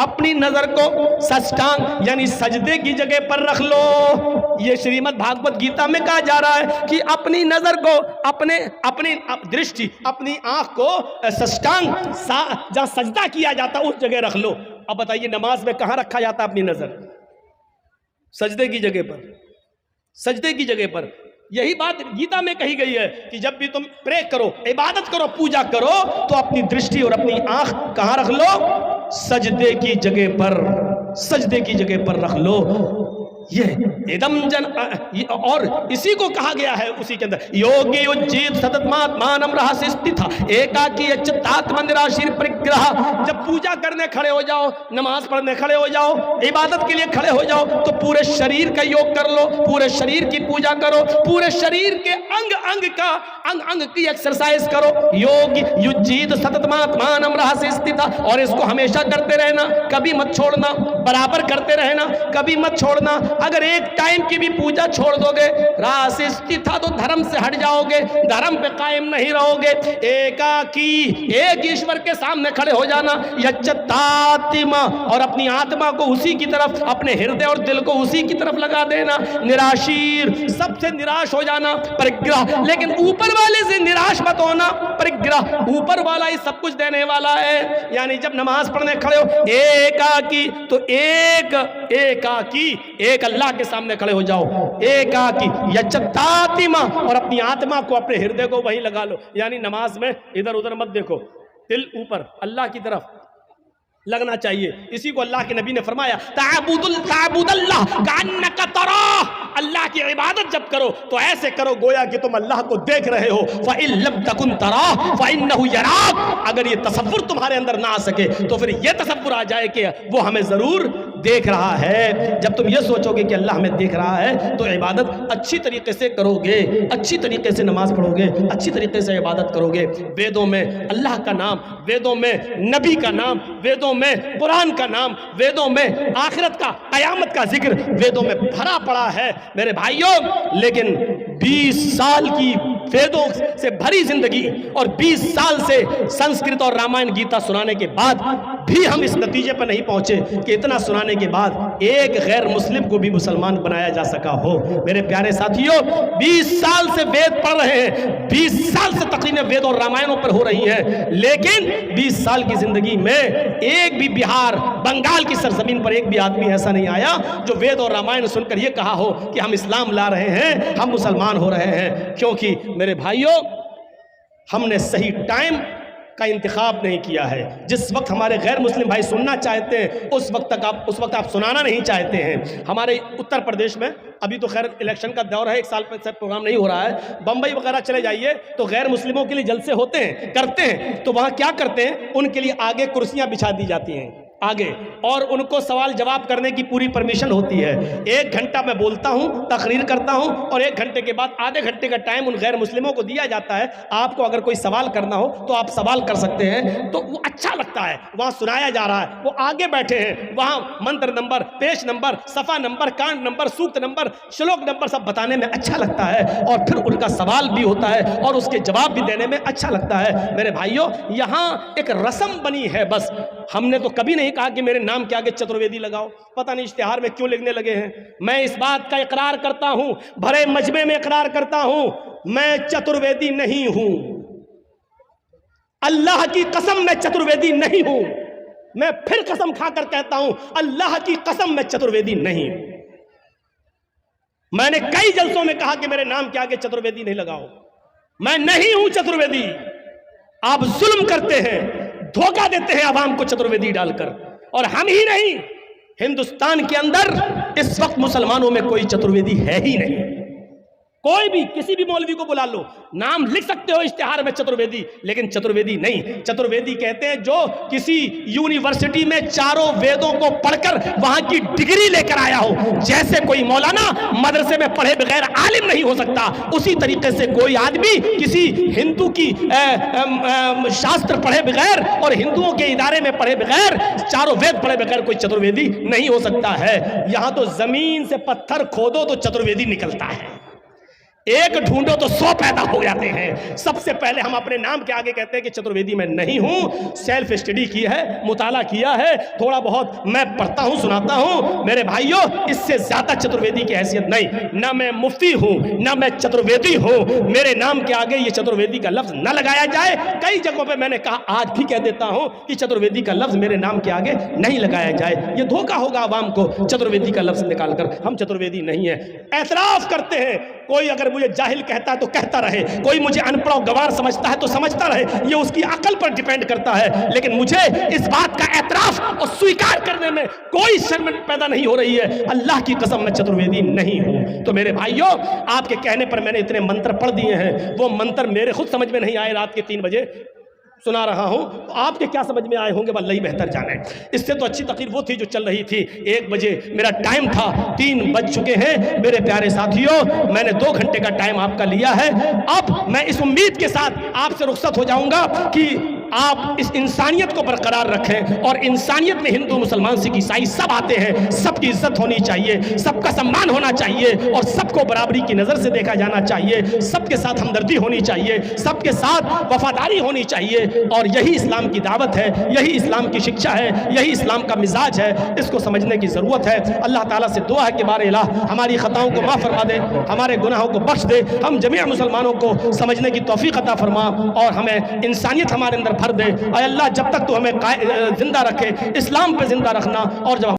अपनी नजर को साष्टांग यानी सजदे की जगह पर रख लो। ये श्रीमद् भागवत गीता में कहा जा रहा है कि अपनी नजर को, अपनी दृष्टि, अपनी आंख को साष्टांग जहां सजदा किया जाता उस जगह रख लो। अब बताइए नमाज में कहां रखा जाता अपनी नजर? सजदे की जगह पर, सजदे की जगह पर। यही बात गीता में कही गई है कि जब भी तुम प्रे करो, इबादत करो, पूजा करो, तो अपनी दृष्टि और अपनी आंख कहां रख लो? सजदे की जगह पर, सजदे की जगह पर रख लो। ये इदम जन, और इसी को कहा गया है उसी के अंदर, योगी उज्जीत सततमात्मानम रहस्य स्थिता एकाकी अच्युतात्म निराशीर परिग्रह। जब पूजा करने खड़े हो जाओ, नमाज पढ़ने खड़े हो जाओ, इबादत के लिए खड़े हो जाओ, तो पूरे शरीर का योग कर लो, पूरे शरीर की पूजा करो, पूरे शरीर के अंग अंग की एक्सरसाइज करो। योगी युज्जीत सततमात्मानम रहस्य स्थिता, और इसको हमेशा करते रहना, कभी मत छोड़ना, बराबर करते रहना, कभी मत छोड़ना। अगर एक टाइम की भी पूजा छोड़ दोगे, रास स्थिता, तो धर्म से हट जाओगे, धर्म पे कायम नहीं रहोगे। एकाकी, एक ईश्वर के सामने खड़े हो जाना, यच्चतात्मा, और अपनी आत्मा को उसी की तरफ, अपने हृदय और दिल को उसी की तरफ लगा देना। निराशीर, सबसे निराश हो जाना। परिग्रह, लेकिन ऊपर वाले से निराश मत होना। परिग्रह, ऊपर वाला ही सब कुछ देने वाला है। यानी जब नमाज पढ़ने खड़े हो, एकाकी, तो एकाकी, एक अल्लाह के सामने खड़े हो जाओ। एकाकी यच्चतात्मा, और अपनी आत्मा को, अपने हृदय को वहीं लगा लो। यानी नमाज में इधर उधर मत देखो, दिल ऊपर अल्लाह की तरफ लगना चाहिए। इसी को अल्लाह के नबी ने फरमाया, ताबुदल्लाह कान्नका तराह, अल्लाह की इबादत जब करो तो ऐसे करो गोया कि तुम अल्लाह को देख रहे हो। फ़इन लम तकुन तराह फ़इन्नहु यराक, अगर ये तसव्वुर तुम्हारे अंदर ना आ सके तो फिर ये तसव्वुर आ जाए कि वो हमें जरूर देख रहा है। जब तुम ये सोचोगे कि अल्लाह हमें देख रहा है, तो इबादत अच्छी तरीके से करोगे, अच्छी तरीके से नमाज पढ़ोगे, अच्छी तरीके से इबादत करोगे। वेदों में अल्लाह का नाम, वेदों में नबी का नाम, वेदों में कुरान का नाम, वेदों में आखिरत का, कयामत का जिक्र वेदों में भरा पड़ा है मेरे भाइयों। लेकिन 20 साल की वेदों से भरी जिंदगी और 20 साल से संस्कृत और रामायण गीता सुनाने के बाद भी हम इस नतीजे पर नहीं पहुंचे कि इतना सुनाने के बाद एक गैर मुस्लिम को भी मुसलमान बनाया जा सका हो। मेरे प्यारे साथियों, 20 साल से वेद पढ़ रहे हैं, 20 साल से तकरीरें वेद और रामायणों पर हो रही हैं, लेकिन 20 साल की जिंदगी में एक भी बिहार, बंगाल की सरजमीन पर एक भी आदमी ऐसा नहीं आया जो वेद और रामायण सुनकर यह कहा हो कि हम इस्लाम ला रहे हैं, हम मुसलमान हो रहे हैं। क्योंकि मेरे भाइयों, हमने सही टाइम का इंतखाब नहीं किया है। जिस वक्त हमारे गैर मुस्लिम भाई सुनना चाहते हैं, उस वक्त आप सुनाना नहीं चाहते हैं। हमारे उत्तर प्रदेश में अभी तो खैर इलेक्शन का दौर है, 1 साल से प्रोग्राम नहीं हो रहा है। बम्बई वगैरह चले जाइए तो गैर मुस्लिमों के लिए जलसे होते हैं, करते हैं, तो वहाँ क्या करते हैं, उनके लिए आगे कुर्सियाँ बिछा दी जाती हैं आगे, और उनको सवाल जवाब करने की पूरी परमिशन होती है। 1 घंटा मैं बोलता हूं, तकरीर करता हूं, और 1 घंटे के बाद आधे घंटे का टाइम उन गैर मुस्लिमों को दिया जाता है। आपको अगर कोई सवाल करना हो तो आप सवाल कर सकते हैं। तो वो अच्छा लगता है, वहां सुनाया जा रहा है, वो आगे बैठे हैं, वहां मंत्र नंबर, पेश नंबर, सफा नंबर, कांड नंबर, सूक्त नंबर, श्लोक नंबर सब बताने में अच्छा लगता है, और फिर उनका सवाल भी होता है और उसके जवाब भी देने में अच्छा लगता है। मेरे भाइयों, यहाँ एक रस्म बनी है बस। हमने तो कभी नहीं कहा कि मेरे नाम के आगे चतुर्वेदी लगाओ। पता नहीं इश्तिहार में क्यों लिखने लगे हैं। मैं इस बात का इकरार करता हूं, भरे मजमे में इकरार करता हूं, मैं चतुर्वेदी नहीं हूं। अल्लाह की कसम, मैं चतुर्वेदी नहीं हूं। मैं फिर कसम खाकर कहता हूं, अल्लाह की कसम, मैं चतुर्वेदी नहीं हूं। मैंने कई जलसों में कहा कि मेरे नाम के आगे चतुर्वेदी नहीं लगाओ। मैं नहीं हूं चतुर्वेदी। आप जुल्म करते हैं, धोखा देते हैं आवाम को चतुर्वेदी डालकर। और हम ही नहीं, हिंदुस्तान के अंदर इस वक्त मुसलमानों में कोई चतुर्वेदी है ही नहीं। कोई भी, किसी भी मौलवी को बुला लो, नाम लिख सकते हो इश्तिहार में चतुर्वेदी, लेकिन चतुर्वेदी नहीं। चतुर्वेदी कहते हैं जो किसी यूनिवर्सिटी में चारों वेदों को पढ़कर वहां की डिग्री लेकर आया हो। जैसे कोई मौलाना मदरसे में पढ़े बगैर आलिम नहीं हो सकता, उसी तरीके से कोई आदमी किसी हिंदू की शास्त्र पढ़े बगैर और हिंदुओं के इदारे में पढ़े बगैर, चारों वेद पढ़े बगैर कोई चतुर्वेदी नहीं हो सकता है। यहां तो जमीन से पत्थर खोदो तो चतुर्वेदी निकलता है। एक ढूंढो तो 100 पैदा हो जाते हैं। सबसे पहले हम अपने नाम के आगे कहते हैं कि चतुर्वेदी मैं नहीं हूं। सेल्फ स्टडी की है, मुताला किया है, थोड़ा बहुत मैं पढ़ता हूं, सुनाता हूं। मेरे भाइयों, इससे ज्यादा चतुर्वेदी की हैसियत नहीं। ना मैं मुफ्ती हूं, ना मैं चतुर्वेदी हूं। मेरे नाम के आगे ये चतुर्वेदी का लफ्ज न लगाया जाए। कई जगहों पर मैंने कहा, आज भी कह देता हूं कि चतुर्वेदी का लफ्ज मेरे नाम के आगे नहीं लगाया जाए। ये धोखा होगा आवाम को चतुर्वेदी का लफ्ज निकालकर। हम चतुर्वेदी नहीं है। एतराफ करते हैं। कोई अगर मुझे जाहिल कहता है तो कहता रहे, कोई मुझे अनपढ़ गवार समझता है तो समझता रहे, ये उसकी अकल पर डिपेंड करता है। लेकिन मुझे इस बात का एतराफ और स्वीकार करने में कोई शर्म पैदा नहीं हो रही है। अल्लाह की कसम, मैं चतुर्वेदी नहीं हूं। तो मेरे भाइयों, आपके कहने पर मैंने इतने मंत्र पढ़ दिए हैं। वो मंत्र मेरे खुद समझ में नहीं आए, रात के 3 बजे सुना रहा हूं, तो आपके क्या समझ में आए होंगे वल्लाही बेहतर जाने। इससे तो अच्छी तकरीर वो थी जो चल रही थी। 1 बजे मेरा टाइम था, 3 बज चुके हैं। मेरे प्यारे साथियों, मैंने 2 घंटे का टाइम आपका लिया है। अब मैं इस उम्मीद के साथ आपसे रुखसत हो जाऊंगा कि आप इस इंसानियत को बरकरार रखें। और इंसानियत में हिंदू, मुसलमान, सिख, ईसाई सब आते हैं। सबकी इज्जत होनी चाहिए, सबका सम्मान होना चाहिए और सबको बराबरी की नज़र से देखा जाना चाहिए। सबके साथ हमदर्दी होनी चाहिए, सबके साथ वफादारी होनी चाहिए। और यही इस्लाम की दावत है, यही इस्लाम की शिक्षा है, यही इस्लाम का मिजाज है। इसको समझने की ज़रूरत है। अल्लाह ताला से दुआ है कि बारे इलाह हमारी ख़ताओं को माफ़ फरमा दे, हमारे गुनाहों को बख्श दे, हम जमीअ मुसलमानों को समझने की तौफीक अता फरमा और हमें इंसानियत हमारे अंदर भर दे। अल्लाह, जब तक तो हमें जिंदा रखे, इस्लाम पे जिंदा रखना। और जब